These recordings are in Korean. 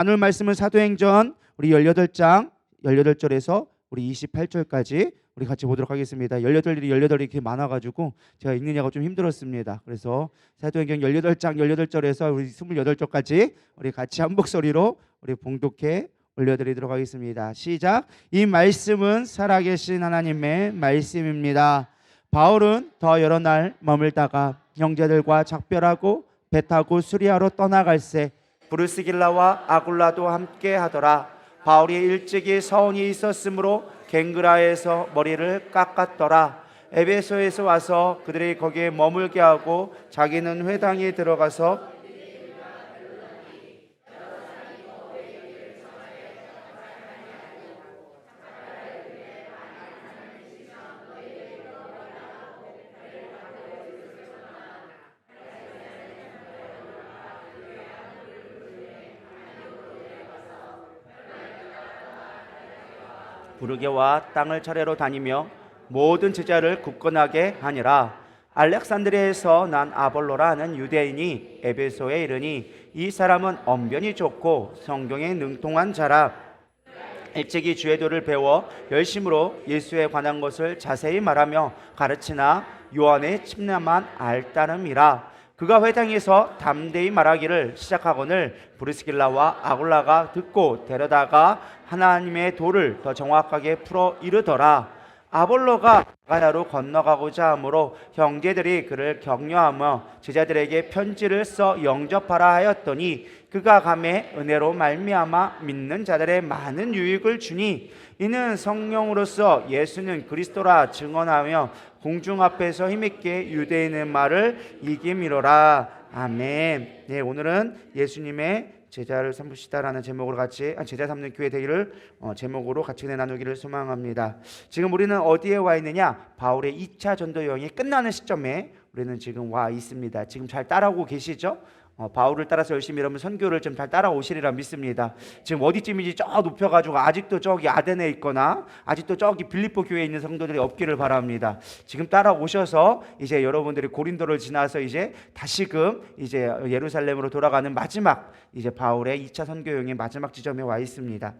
나눌 말씀은 사도행전 우리 18장 18절에서 우리 28절까지 우리 같이 보도록 하겠습니다. 18일이 이렇게 많아가지고 제가 읽느냐가 좀 힘들었습니다. 그래서 사도행전 18장 18절에서 우리 28절까지 우리 같이 한 목소리로 우리 봉독해 올려드리도록 하겠습니다. 시작. 이 말씀은 살아계신 하나님의 말씀입니다. 바울은 더 여러 날 머물다가 형제들과 작별하고 배 타고 수리아로 떠나갈새 브루스길라와 아굴라도 함께 하더라. 바울이 일찍이 서원이 있었으므로 갱그라에서 머리를 깎았더라. 에베소에서 와서 그들이 거기에 머물게 하고 자기는 회당에 들어가서 부르게와 땅을 차례로 다니며 모든 제자를 굳건하게 하니라. 알렉산드리아에서 난 아볼로라 하는 유대인이 에베소에 이르니 이 사람은 언변이 좋고 성경에 능통한 자라. 일찍이 주의 도를 배워 열심으로 예수에 관한 것을 자세히 말하며 가르치나 요한의 침례만 알 따름이라. 그가 회당에서 담대히 말하기를 시작하거늘 브리스길라와 아굴라가 듣고 데려다가 하나님의 도를 더 정확하게 풀어 이르더라. 아볼로가 가야로 건너가고자 하므로 형제들이 그를 격려하며 제자들에게 편지를 써 영접하라 하였더니 그가 감에 은혜로 말미암아 믿는 자들의 많은 유익을 주니 이는 성령으로서 예수는 그리스도라 증언하며 공중 앞에서 힘있게 유대인의 말을 이기미로라. 아멘. 네, 오늘은 예수님의 제자를 삼으시다라는 제목으로 같이 제자 삼는 교회 되기를 제목으로 같이 나누기를 소망합니다. 지금 우리는 어디에 와 있느냐? 바울의 2차 전도 여행이 끝나는 시점에 우리는 지금 와 있습니다. 지금 잘 따라오고 계시죠? 바울을 따라서 열심히 이러면 선교를 좀 잘 따라오시리라 믿습니다. 지금 어디쯤인지 저 높여가지고 아직도 저기 아덴에 있거나 아직도 저기 빌립보 교회에 있는 성도들이 없기를 바랍니다. 지금 따라오셔서 이제 여러분들이 고린도를 지나서 이제 다시금 이제 예루살렘으로 돌아가는 마지막 이제 바울의 2차 선교 여행의 마지막 지점에 와 있습니다.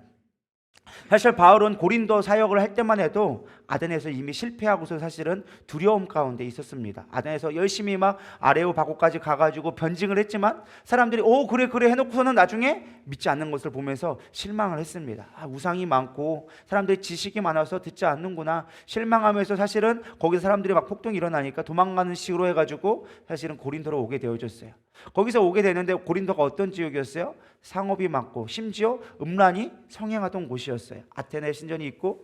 사실 바울은 고린도 사역을 할 때만 해도 아덴에서 이미 실패하고서 사실은 두려움 가운데 있었습니다. 아덴에서 열심히 막 아레오바고까지 가가지고 변증을 했지만 사람들이 오 그래 해놓고서는 나중에 믿지 않는 것을 보면서 실망을 했습니다. 우상이 많고 사람들이 지식이 많아서 듣지 않는구나 실망하면서 사실은 거기서 사람들이 막 폭동이 일어나니까 도망가는 식으로 해가지고 사실은 고린도로 오게 되어졌어요. 거기서 오게 되는데 고린도가 어떤 지역이었어요? 상업이 많고 심지어 음란이 성행하던 곳이었어요. 아테네 신전이 있고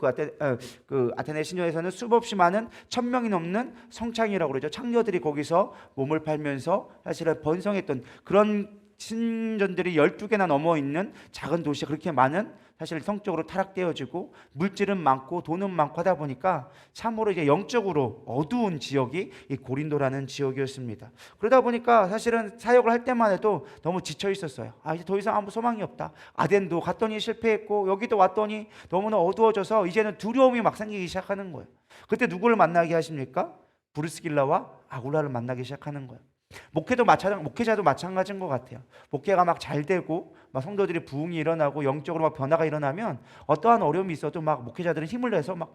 그 아테네 신전에서는 수없이 많은 1000명이 넘는 성창이라고 그러죠. 창녀들이 거기서 몸을 팔면서 사실은 번성했던 그런 신전들이 12개나 넘어 있는 작은 도시가 그렇게 많은 사실 성적으로 타락되어지고 물질은 많고 돈은 많고 하다 보니까 참으로 이제 영적으로 어두운 지역이 이 고린도라는 지역이었습니다. 그러다 보니까 사실은 사역을 할 때만 해도 너무 지쳐 있었어요. 이제 더 이상 아무 소망이 없다. 아덴도 갔더니 실패했고 여기도 왔더니 너무나 어두워져서 이제는 두려움이 막 생기기 시작하는 거예요. 그때 누구를 만나게 하십니까? 브루스길라와 아굴라를 만나기 시작하는 거예요. 목회자도 마찬가지인 것 같아요. 목회가 막 잘 되고 막 성도들이 부흥이 일어나고 영적으로 막 변화가 일어나면 어떠한 어려움이 있어도 막 목회자들은 힘을 내서 막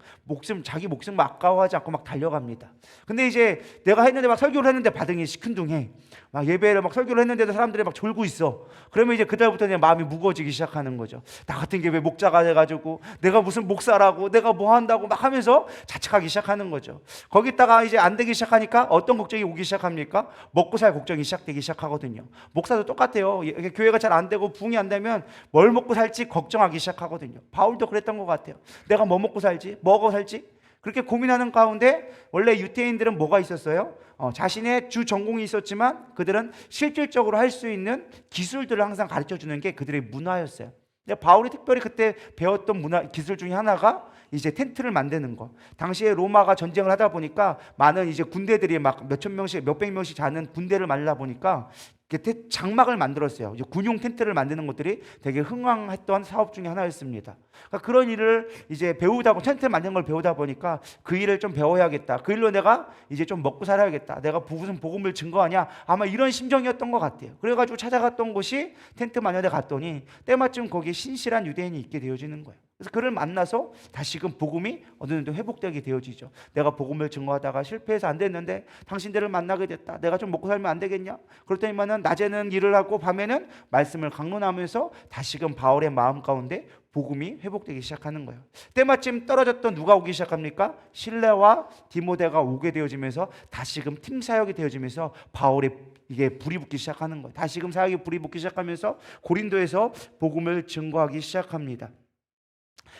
자기 목숨 아까워하지 않고 막 달려갑니다. 근데 이제 내가 했는데 막 설교를 했는데 반응이 시큰둥해. 막 예배를 막 설교를 했는데도 사람들이 막 졸고 있어. 그러면 이제 그달부터 내 마음이 무거워지기 시작하는 거죠. 나 같은 게 왜 목자가 돼가지고 내가 무슨 목사라고 내가 뭐 한다고 막 하면서 자책하기 시작하는 거죠. 거기다가 이제 안 되기 시작하니까 어떤 걱정이 오기 시작합니까? 먹고 살 걱정이 시작되기 시작하거든요. 목사도 똑같아요. 교회가 잘 안 되고 부흥이 안 되면 뭘 먹고 살지 걱정하기 시작하거든요. 바울도 그랬던 것 같아요. 내가 뭐 먹고 살지? 뭐하고 살지? 그렇게 고민하는 가운데 원래 유대인들은 뭐가 있었어요? 자신의 주 전공이 있었지만 그들은 실질적으로 할 수 있는 기술들을 항상 가르쳐주는 게 그들의 문화였어요. 근데 바울이 특별히 그때 배웠던 문화 기술 중에 하나가 이제 텐트를 만드는 거. 당시에 로마가 전쟁을 하다 보니까 많은 이제 군대들이 막 몇천 명씩 몇백 명씩 자는 군대를 말라 보니까 장막을 만들었어요. 이제 군용 텐트를 만드는 것들이 되게 흥왕했던 사업 중에 하나였습니다. 그러니까 그런 일을 이제 텐트 만드는 걸 배우다 보니까 그 일을 좀 배워야겠다. 그 일로 내가 이제 좀 먹고 살아야겠다. 내가 무슨 복음을 증거하냐? 아마 이런 심정이었던 것 같아요. 그래가지고 찾아갔던 곳이 텐트 마녀대 갔더니 때마침 거기에 신실한 유대인이 있게 되어지는 거예요. 그래서 그를 만나서 다시금 복음이 어느 정도 회복되게 되어지죠. 내가 복음을 증거하다가 실패해서 안 됐는데 당신들을 만나게 됐다. 내가 좀 먹고 살면 안 되겠냐? 그렇더니만은 낮에는 일을 하고 밤에는 말씀을 강론하면서 다시금 바울의 마음 가운데 복음이 회복되기 시작하는 거예요. 때마침 떨어졌던 누가 오기 시작합니까? 실레와 디모데가 오게 되어지면서 다시금 팀 사역이 되어지면서 바울의 이게 불이 붙기 시작하는 거예요. 다시금 사역이 불이 붙기 시작하면서 고린도에서 복음을 증거하기 시작합니다.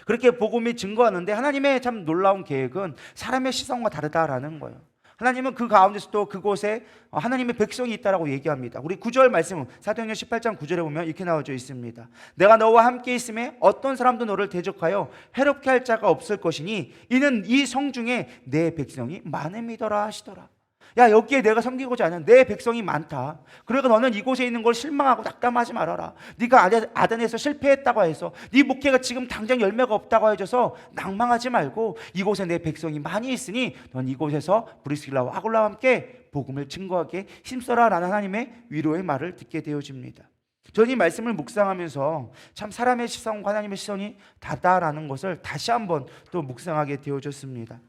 그렇게 복음이 증거하는데 하나님의 참 놀라운 계획은 사람의 시선과 다르다라는 거예요. 하나님은 그 가운데서도 그곳에 하나님의 백성이 있다라고 얘기합니다. 우리 9절 말씀 사도행전 18장 9절에 보면 이렇게 나와져 있습니다. 내가 너와 함께 있음에 어떤 사람도 너를 대적하여 해롭게 할 자가 없을 것이니 이는 이 성 중에 내 백성이 많음이더라 하시더라. 야, 여기에 내가 섬기고자 하는 내 백성이 많다. 그러니까 너는 이곳에 있는 걸 실망하고 낙담하지 말아라. 네가 아덴에서 실패했다고 해서 네 목회가 지금 당장 열매가 없다고 해줘서 낭망하지 말고 이곳에 내 백성이 많이 있으니 넌 이곳에서 브리스길라와 아굴라와 함께 복음을 증거하게 힘써라 라는 하나님의 위로의 말을 듣게 되어집니다. 저는 이 말씀을 묵상하면서 참 사람의 시선과 하나님의 시선이 다르다라는 것을 다시 한번 또 묵상하게 되어졌습니다.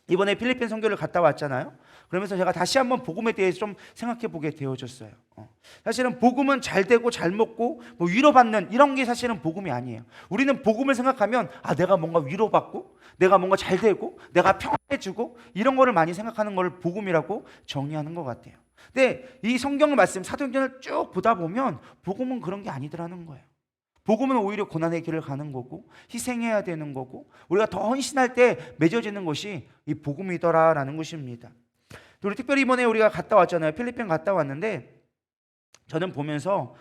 이번에 필리핀 선교를 갔다 왔잖아요. 그러면서 제가 다시 한번 복음에 대해서 좀 생각해 보게 되어졌어요. 사실은 복음은 잘 되고 잘 먹고 뭐 위로받는 이런 게 사실은 복음이 아니에요. 우리는 복음을 생각하면 내가 뭔가 위로받고 내가 뭔가 잘 되고 내가 평안해지고 이런 거를 많이 생각하는 걸 복음이라고 정의하는 것 같아요. 근데 이 성경 말씀 사도행전을 쭉 보다 보면 복음은 그런 게 아니더라는 거예요. 복음은 오히려 고난의 길을 가는 거고 희생해야 되는 거고 우리가 더 헌신할 때 맺어지는 것이 이 복음이더라라는 것입니다. 우리 특별히 이번에 우리가 갔다 왔잖아요. 필리핀 갔다 왔는데 저는 보면서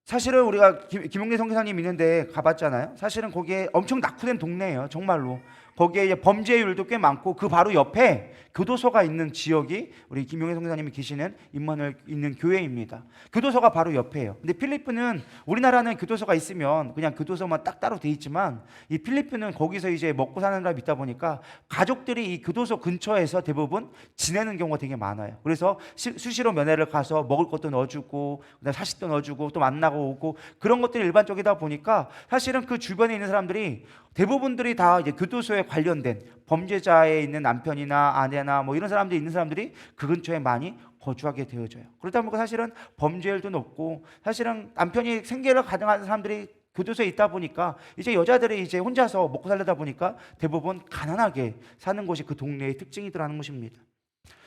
사실은 우리가 김용래 선교사님 있는데 가봤잖아요. 사실은 거기에 엄청 낙후된 동네예요. 정말로. 거기에 이제 범죄율도 꽤 많고 그 바로 옆에 교도소가 있는 지역이 우리 김용래 선교사님이 계시는 임마누엘 있는 교회입니다. 교도소가 바로 옆에요. 근데 필리핀은 우리나라는 교도소가 있으면 그냥 교도소만 딱 따로 돼 있지만 이 필리핀은 거기서 이제 먹고 사는 사람이 있다 보니까 가족들이 이 교도소 근처에서 대부분 지내는 경우가 되게 많아요. 그래서 수시로 면회를 가서 먹을 것도 넣어주고 그다음에 사식도 넣어주고 또 만나고 오고 그런 것들이 일반적이다 보니까 사실은 그 주변에 있는 사람들이 대부분들이 다 이제 교도소에 관련된 범죄자에 있는 남편이나 아내나 뭐 이런 사람들이 있는 사람들이 그 근처에 많이 거주하게 되어져요. 그러다 보니까 사실은 범죄율도 높고 사실은 남편이 생계를 가능한 사람들이 교도소에 있다 보니까 이제 여자들이 이제 혼자서 먹고 살려다 보니까 대부분 가난하게 사는 것이 그 동네의 특징이더라는 것입니다.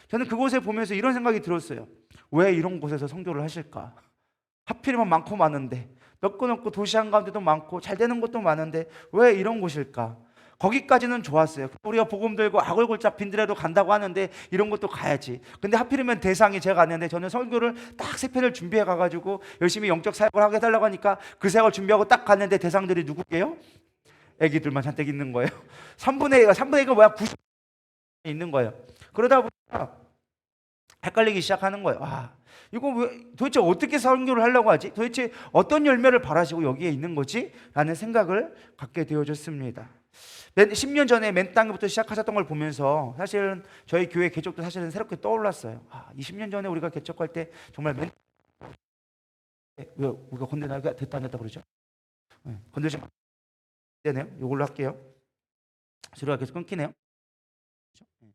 저는 그곳에 보면서 이런 생각이 들었어요. 왜 이런 곳에서 선교를 하실까? 하필이면 많고 많은데 넓고 넓고 도시 한가운데도 많고 잘 되는 곳도 많은데 왜 이런 곳일까? 거기까지는 좋았어요. 우리가 복음 들고 아골골짝 빈들에도 간다고 하는데 이런 것도 가야지. 근데 하필이면 대상이 제가 갔는데 저는 설교를 딱 3편을 준비해 가가지고 열심히 영적 사역을 하게 해달라고 하니까 그 사역을 준비하고 딱 갔는데 대상들이 누구게요? 애기들만 잔뜩 있는 거예요. 3분의 1가 뭐야? 90 있는 거예요. 그러다 보니까 헷갈리기 시작하는 거예요. 이거 왜 도대체 어떻게 선교를 하려고 하지? 도대체 어떤 열매를 바라시고 여기에 있는 거지? 라는 생각을 갖게 되어졌습니다. 10년 전에 맨 땅부터 시작하셨던 걸 보면서 사실은 저희 교회 개척도 사실은 새롭게 떠올랐어요. 20년 전에 우리가 개척할 때 정말 왜 우리가 건드나가 됐다 안 됐다 그러죠? 건들지 되네요. 이걸로 할게요. 소리가 계속 끊기네요. 왜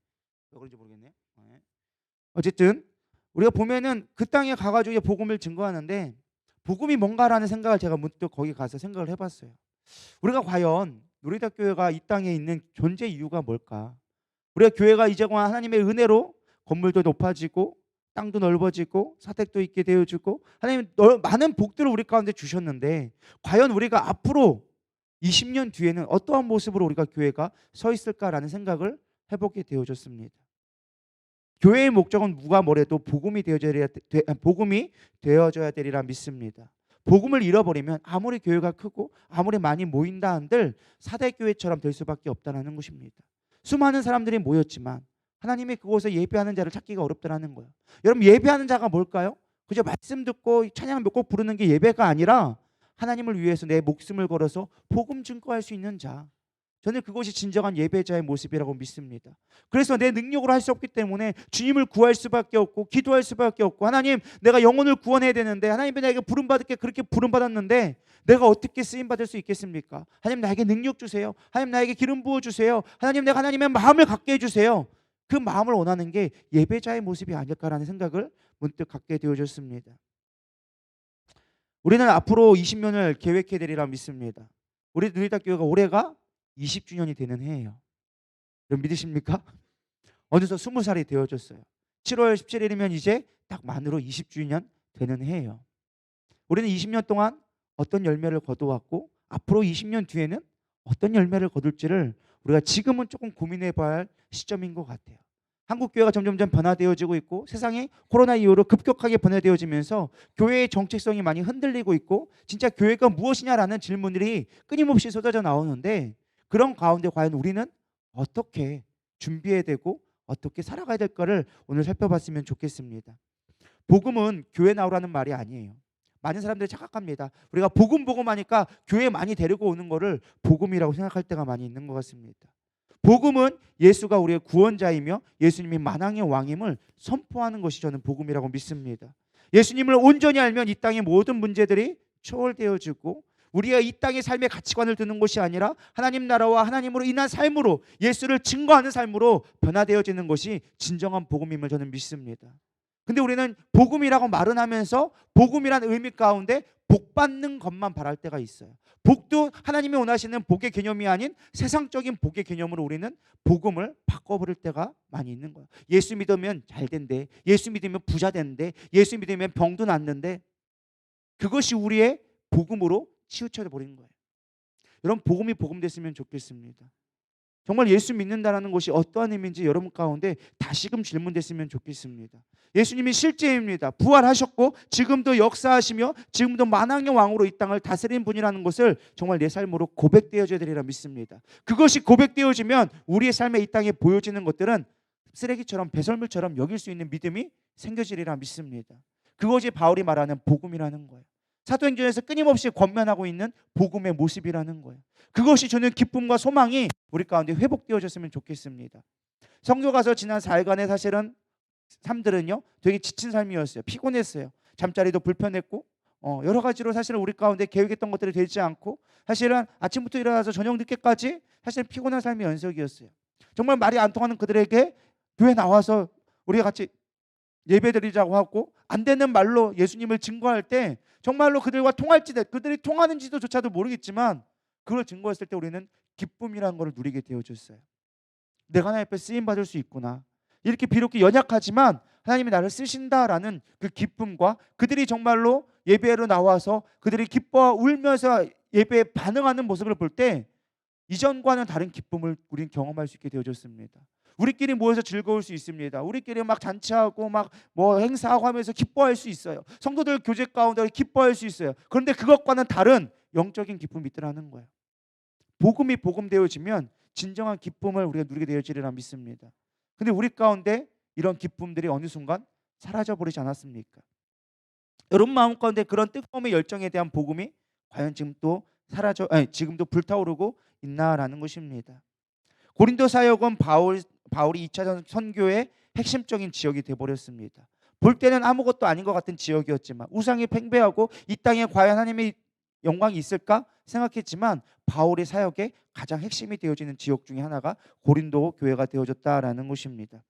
그런지 모르겠네요. 어쨌든 우리가 보면은 그 땅에 가가지고 복음을 증거하는데 복음이 뭔가라는 생각을 제가 문득 거기 가서 생각을 해봤어요. 우리가 과연 누리다 교회가 이 땅에 있는 존재 이유가 뭘까? 우리가 교회가 이제와 하나님의 은혜로 건물도 높아지고 땅도 넓어지고 사택도 있게 되어주고 하나님 많은 복들을 우리 가운데 주셨는데 과연 우리가 앞으로 20년 뒤에는 어떠한 모습으로 우리가 교회가 서 있을까라는 생각을 해보게 되어졌습니다. 교회의 목적은 누가 뭐래도 복음이 되어져야 되리라 믿습니다. 복음을 잃어버리면 아무리 교회가 크고 아무리 많이 모인다 한들 사대교회처럼 될 수밖에 없다는 것입니다. 수많은 사람들이 모였지만 하나님이 그곳에 예배하는 자를 찾기가 어렵다라는 거예요. 여러분, 예배하는 자가 뭘까요? 그저 말씀 듣고 찬양 몇 곡 부르는 게 예배가 아니라 하나님을 위해서 내 목숨을 걸어서 복음 증거할 수 있는 자. 저는 그것이 진정한 예배자의 모습이라고 믿습니다. 그래서 내 능력으로 할 수 없기 때문에 주님을 구할 수밖에 없고 기도할 수밖에 없고, 하나님 내가 영혼을 구원해야 되는데, 하나님 내가 부름받을 게 그렇게 부름받았는데 내가 어떻게 쓰임받을 수 있겠습니까? 하나님 나에게 능력 주세요. 하나님 나에게 기름 부어주세요. 하나님 내가 하나님의 마음을 갖게 해주세요. 그 마음을 원하는 게 예배자의 모습이 아닐까라는 생각을 문득 갖게 되어졌습니다. 우리는 앞으로 20년을 계획해야 되리라 믿습니다. 우리 누리다교회가 올해가 20주년이 되는 해예요. 여러분 믿으십니까? 어느덧 20살이 되어졌어요. 7월 17일이면 이제 딱 만으로 20주년 되는 해예요. 우리는 20년 동안 어떤 열매를 거두었고 앞으로 20년 뒤에는 어떤 열매를 거둘지를 우리가 지금은 조금 고민해 봐야 할 시점인 것 같아요. 한국 교회가 점점점 변화되어지고 있고, 세상이 코로나 이후로 급격하게 변화되어지면서 교회의 정체성이 많이 흔들리고 있고, 진짜 교회가 무엇이냐라는 질문들이 끊임없이 쏟아져 나오는데, 그런 가운데 과연 우리는 어떻게 준비해야 되고 어떻게 살아가야 될까를 오늘 살펴봤으면 좋겠습니다. 복음은 교회 나오라는 말이 아니에요. 많은 사람들이 착각합니다. 우리가 복음 하니까 교회 많이 데리고 오는 거를 복음이라고 생각할 때가 많이 있는 것 같습니다. 복음은 예수가 우리의 구원자이며 예수님이 만왕의 왕임을 선포하는 것이 저는 복음이라고 믿습니다. 예수님을 온전히 알면 이 땅의 모든 문제들이 초월되어지고, 우리가 이 땅의 삶의 가치관을 두는 것이 아니라 하나님 나라와 하나님으로 인한 삶으로, 예수를 증거하는 삶으로 변화되어지는 것이 진정한 복음임을 저는 믿습니다. 근데 우리는 복음이라고 말은 하면서 복음이라는 의미 가운데 복 받는 것만 바랄 때가 있어요. 복도 하나님이 원하시는 복의 개념이 아닌 세상적인 복의 개념으로 우리는 복음을 바꿔버릴 때가 많이 있는 거예요. 예수 믿으면 잘 된대, 예수 믿으면 부자 된대, 예수 믿으면 병도 낫는데, 그것이 우리의 복음으로 치우쳐 버린 거예요. 여러분, 복음이 복음 됐으면 좋겠습니다. 정말 예수 믿는다라는 것이 어떠한 의미인지 여러분 가운데 다시금 질문됐으면 좋겠습니다. 예수님이 실제입니다. 부활하셨고 지금도 역사하시며 지금도 만왕의 왕으로 이 땅을 다스리는 분이라는 것을 정말 내 삶으로 고백되어져야 되리라 믿습니다. 그것이 고백되어지면 우리의 삶에 이 땅에 보여지는 것들은 쓰레기처럼 배설물처럼 여길 수 있는 믿음이 생겨지리라 믿습니다. 그것이 바울이 말하는 복음이라는 거예요. 사도행전에서 끊임없이 권면하고 있는 복음의 모습이라는 거예요. 그것이 주는 기쁨과 소망이 우리 가운데 회복되어졌으면 좋겠습니다. 성교 가서 지난 4일간의 사실은 삶들은요 되게 지친 삶이었어요. 피곤했어요. 잠자리도 불편했고 여러 가지로 사실은 우리 가운데 계획했던 것들이 되지 않고, 사실은 아침부터 일어나서 저녁 늦게까지 사실 피곤한 삶의 연속이었어요. 정말 말이 안 통하는 그들에게 교회 나와서 우리가 같이 예배드리자고 하고 안 되는 말로 예수님을 증거할 때 정말로 그들과 통할지, 그들이 통하는지조차도 모르겠지만 그걸 증거했을 때 우리는 기쁨이라는 것을 누리게 되어졌어요. 내가 하나님 앞에 쓰임받을 수 있구나, 이렇게 비록 연약하지만 하나님이 나를 쓰신다라는 그 기쁨과, 그들이 정말로 예배로 나와서 그들이 기뻐 울면서 예배에 반응하는 모습을 볼 때 이전과는 다른 기쁨을 우리는 경험할 수 있게 되어졌습니다. 우리끼리 모여서 즐거울 수 있습니다. 우리끼리 막 잔치하고 막 뭐 행사하고 하면서 기뻐할 수 있어요. 성도들 교제 가운데 기뻐할 수 있어요. 그런데 그것과는 다른 영적인 기쁨이 있더라는 거예요. 복음이 복음되어지면 진정한 기쁨을 우리가 누리게 되어지리라 믿습니다. 근데 우리 가운데 이런 기쁨들이 어느 순간 사라져버리지 않았습니까? 여러분 마음 가운데 그런 뜨거움의 열정에 대한 복음이 과연 지금도 불타오르고 있나라는 것입니다. 고린도 사역은 바울이 2차 선교의 핵심적인 지역이 되어버렸습니다. 볼 때는 아무것도 아닌 것 같은 지역이었지만, 우상이 팽배하고 이 땅에 과연 하나님의 영광이 있을까 생각했지만, 바울의 사역의 가장 핵심이 되어지는 지역 중에 하나가 고린도 교회가 되어졌다라는 것입니다.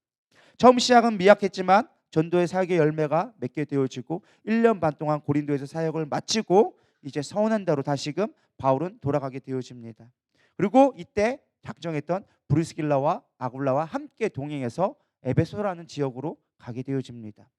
처음 시작은 미약했지만 전도의 사역의 열매가 맺게 되어지고 1년 반 동안 고린도에서 사역을 마치고 이제 서운한다로 다시금 바울은 돌아가게 되어집니다. 그리고 이때 작정했던 브리스길라와 아굴라와 함께 동행해서 에베소라는 지역으로 가게 되어집니다.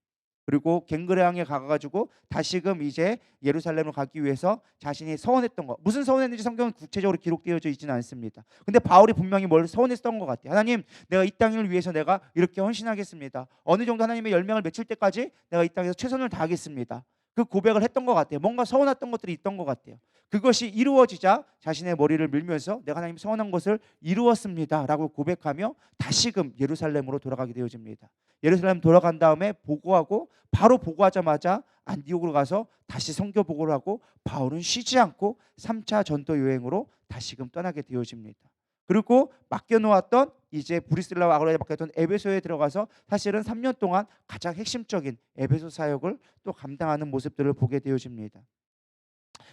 그리고 갱그레항에 가가지고 다시금 이제 예루살렘을 가기 위해서 자신이 서원했던 거, 무슨 서원했는지 성경은 구체적으로 기록되어져 있지는 않습니다. 근데 바울이 분명히 뭘 서원했던 것 같아요. 하나님, 내가 이 땅을 위해서 내가 이렇게 헌신하겠습니다. 어느 정도 하나님의 열명을 맺힐 때까지 내가 이 땅에서 최선을 다하겠습니다. 그 고백을 했던 것 같아요. 뭔가 서운했던 것들이 있던 것 같아요. 그것이 이루어지자 자신의 머리를 밀면서 내가 하나님 서운한 것을 이루었습니다 라고 고백하며 다시금 예루살렘으로 돌아가게 되어집니다. 예루살렘 돌아간 다음에 보고하고 바로 보고하자마자 안디옥으로 가서 다시 선교 보고를 하고 바울은 쉬지 않고 3차 전도 여행으로 다시금 떠나게 되어집니다. 그리고 맡겨놓았던 이제 브리스라와 아굴라에 맡겼던 에베소에 들어가서 사실은 3년 동안 가장 핵심적인 에베소 사역을 또 감당하는 모습들을 보게 되어집니다.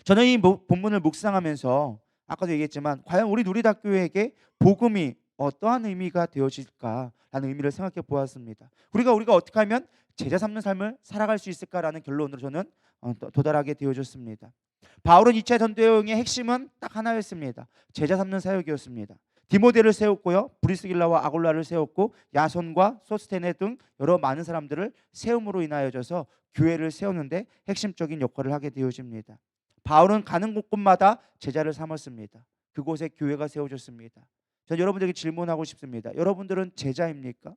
저는 이 본문을 묵상하면서 아까도 얘기했지만 과연 우리 누리다교회에게 복음이 어떠한 의미가 되어질까라는 의미를 생각해 보았습니다. 우리가 어떻게 하면 제자 삼는 삶을 살아갈 수 있을까라는 결론으로 저는 도달하게 되어졌습니다. 바울은 2차 전도 여행의 핵심은 딱 하나였습니다. 제자 삼는 사역이었습니다. 디모데를 세웠고요, 브리스길라와 아굴라를 세웠고 야손과 소스테네 등 여러 많은 사람들을 세움으로 인하여져서 교회를 세우는데 핵심적인 역할을 하게 되어집니다. 바울은 가는 곳곳마다 제자를 삼았습니다. 그곳에 교회가 세워졌습니다. 전 여러분들에게 질문하고 싶습니다. 여러분들은 제자입니까?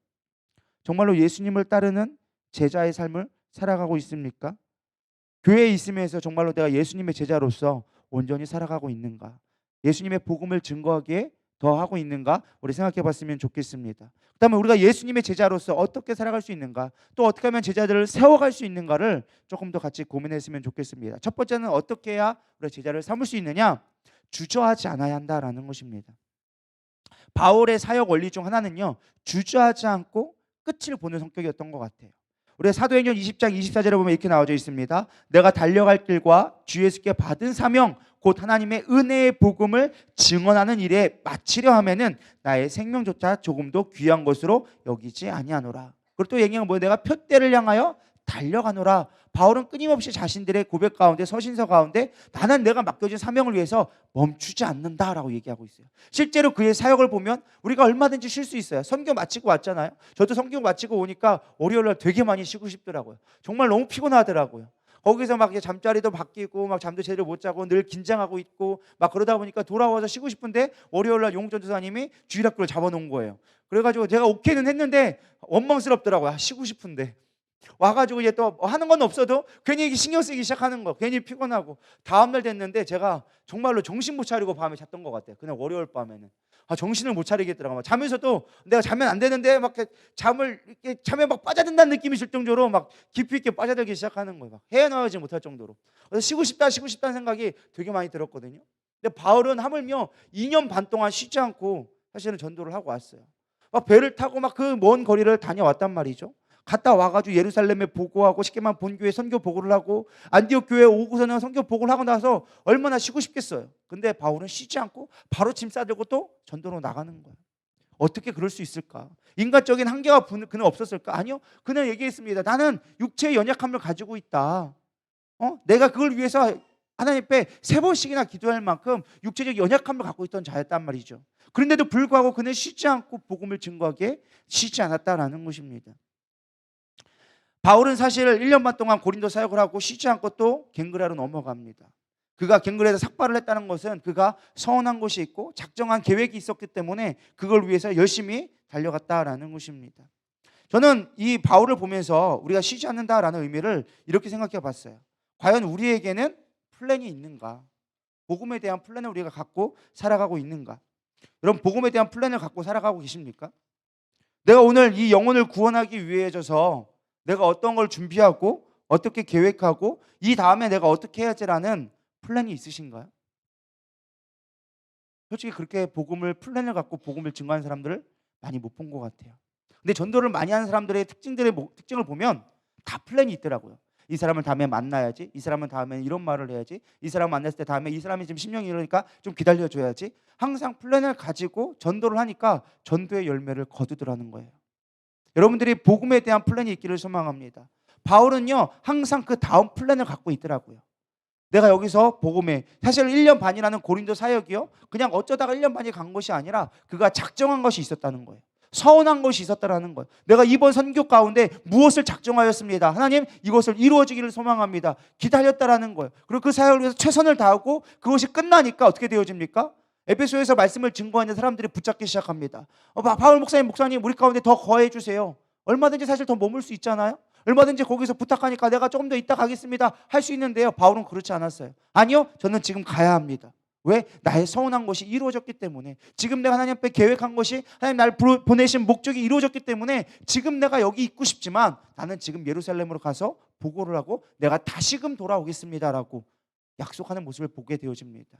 정말로 예수님을 따르는 제자의 삶을 살아가고 있습니까? 교회에 있으면서 정말로 내가 예수님의 제자로서 온전히 살아가고 있는가? 예수님의 복음을 증거하기에 더 하고 있는가? 우리 생각해 봤으면 좋겠습니다. 그다음에 우리가 예수님의 제자로서 어떻게 살아갈 수 있는가? 또 어떻게 하면 제자들을 세워갈 수 있는가를 조금 더 같이 고민했으면 좋겠습니다. 첫 번째는 어떻게 해야 우리 제자를 삼을 수 있느냐? 주저하지 않아야 한다라는 것입니다. 바울의 사역 원리 중 하나는요, 주저하지 않고 끝을 보는 성격이었던 것 같아요. 우리가 사도행전 20장 24절에 보면 이렇게 나와져 있습니다. 내가 달려갈 길과 주 예수께 받은 사명 곧 하나님의 은혜의 복음을 증언하는 일에 마치려 하면은 나의 생명조차 조금도 귀한 것으로 여기지 아니하노라. 그리고 또 얘기한 뭐예요? 내가 표대를 향하여 달려가노라. 바울은 끊임없이 자신들의 고백 가운데 서신서 가운데 나는 내가 맡겨진 사명을 위해서 멈추지 않는다라고 얘기하고 있어요. 실제로 그의 사역을 보면 우리가 얼마든지 쉴 수 있어요. 선교 마치고 왔잖아요. 저도 선교 마치고 오니까 월요일날 되게 많이 쉬고 싶더라고요. 정말 너무 피곤하더라고요. 거기서 막 잠자리도 바뀌고 막 잠도 제대로 못 자고 늘 긴장하고 있고 막 그러다 보니까 돌아와서 쉬고 싶은데 월요일날 용전도사님이 주일학교를 잡아놓은 거예요. 그래가지고 제가 오케이는 했는데 원망스럽더라고요. 쉬고 싶은데 와가지고 이제 또 하는 건 없어도 괜히 신경 쓰기 시작하는 거, 괜히 피곤하고 다음날 됐는데 제가 정말로 정신 못 차리고 밤에 잤던 것 같아요. 그날 월요일 밤에는 정신을 못 차리겠더라고요. 자면서도 내가 자면 안 되는데 막 잠에 막 빠져든다는 느낌이 들 정도로 막 깊이 있게 빠져들기 시작하는 거예요. 막 헤어나오지 못할 정도로. 그래서 쉬고 싶다는 생각이 되게 많이 들었거든요. 근데 바울은 하물며 2년 반 동안 쉬지 않고 사실은 전도를 하고 왔어요. 막 배를 타고 막 그 먼 거리를 다녀왔단 말이죠. 갔다 와가지고 예루살렘에 보고하고 쉽게 말하면 본교회 선교 보고를 하고 안디옥 교회 오고서는 선교 보고를 하고 나서 얼마나 쉬고 싶겠어요. 근데 바울은 쉬지 않고 바로 짐 싸들고 또 전도로 나가는 거예요. 어떻게 그럴 수 있을까? 인간적인 한계가 그는 없었을까? 아니요. 그는 얘기했습니다. 나는 육체의 연약함을 가지고 있다. 내가 그걸 위해서 하나님 앞에 3번씩이나 기도할 만큼 육체적 연약함을 갖고 있던 자였단 말이죠. 그런데도 불구하고 그는 쉬지 않고 복음을 증거하기에 쉬지 않았다라는 것입니다. 바울은 사실 1년 반 동안 고린도 사역을 하고 쉬지 않고 또 갱그라로 넘어갑니다. 그가 갱그라에서 삭발을 했다는 것은 그가 서운한 것이 있고 작정한 계획이 있었기 때문에 그걸 위해서 열심히 달려갔다라는 것입니다. 저는 이 바울을 보면서 우리가 쉬지 않는다라는 의미를 이렇게 생각해 봤어요. 과연 우리에게는 플랜이 있는가? 복음에 대한 플랜을 우리가 갖고 살아가고 있는가? 여러분, 복음에 대한 플랜을 갖고 살아가고 계십니까? 내가 오늘 이 영혼을 구원하기 위해져서 내가 어떤 걸 준비하고 어떻게 계획하고 이 다음에 내가 어떻게 해야지라는 플랜이 있으신가요? 솔직히 그렇게 플랜을 갖고 복음을 증거하는 사람들을 많이 못 본 것 같아요. 근데 전도를 많이 하는 사람들의 특징을 보면 다 플랜이 있더라고요. 이 사람을 다음에 만나야지, 이 사람은 다음에 이런 말을 해야지, 이 사람 만났을 때 다음에 이 사람이 지금 심령이 이러니까 좀 기다려줘야지. 항상 플랜을 가지고 전도를 하니까 전도의 열매를 거두더라는 거예요. 여러분들이 복음에 대한 플랜이 있기를 소망합니다. 바울은요 항상 그 다음 플랜을 갖고 있더라고요. 내가 여기서 복음에 사실 1년 반이라는 고린도 사역이요 그냥 어쩌다가 1년 반이 간 것이 아니라 그가 작정한 것이 있었다는 거예요. 서운한 것이 있었다는 거예요. 내가 이번 선교 가운데 무엇을 작정하였습니다. 하나님 이것을 이루어지기를 소망합니다. 기다렸다라는 거예요. 그리고 그 사역을 위해서 최선을 다하고 그것이 끝나니까 어떻게 되어집니까? 에베소에서 말씀을 증거하는 사람들이 붙잡기 시작합니다. 바울 목사님 우리 가운데 더 거해 주세요. 얼마든지 사실 더 머물 수 있잖아요. 얼마든지 거기서 부탁하니까 내가 조금 더 있다 가겠습니다 할 수 있는데요. 바울은 그렇지 않았어요. 아니요, 저는 지금 가야 합니다. 왜? 나의 서운한 것이 이루어졌기 때문에, 지금 내가 하나님 앞에 계획한 것이, 하나님 날 보내신 목적이 이루어졌기 때문에 지금 내가 여기 있고 싶지만 나는 지금 예루살렘으로 가서 보고를 하고 내가 다시금 돌아오겠습니다라고 약속하는 모습을 보게 되어집니다.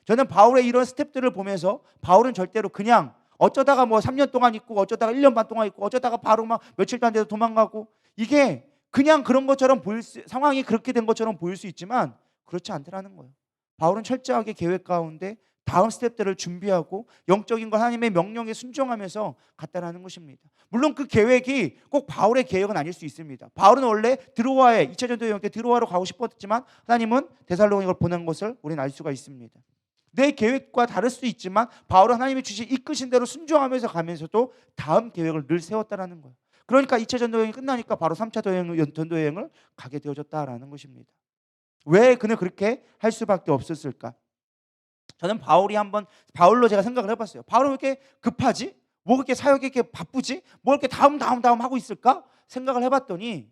저는 바울의 이런 스텝들을 보면서 바울은 절대로 그냥 어쩌다가 뭐 3년 동안 있고 어쩌다가 1년 반 동안 있고 어쩌다가 바로 막 며칠도 안 돼서 도망가고, 이게 그냥 그런 것처럼 상황이 그렇게 된 것처럼 보일 수 있지만 그렇지 않더라는 거예요. 바울은 철저하게 계획 가운데 다음 스텝들을 준비하고 영적인 것 하나님의 명령에 순종하면서 갔다라는 것입니다. 물론 그 계획이 꼭 바울의 계획은 아닐 수 있습니다. 바울은 원래 드로아에 2차 전도 여행 때 드로아로 가고 싶었지만 하나님은 데살로니가를 보낸 것을 우리는 알 수가 있습니다. 내 계획과 다를 수 있지만 바울은 하나님이 주신 이끄신 대로 순종하면서 가면서도 다음 계획을 늘 세웠다라는 거예요. 그러니까 2차 전도 여행이 끝나니까 바로 3차 전도 여행을 가게 되어졌다라는 것입니다. 왜 그는 그렇게 할 수밖에 없었을까? 저는 바울로 제가 생각을 해봤어요. 바울은 왜 이렇게 급하지? 뭐 그렇게 사역이 이렇게 바쁘지? 뭐 이렇게 다음 하고 있을까? 생각을 해봤더니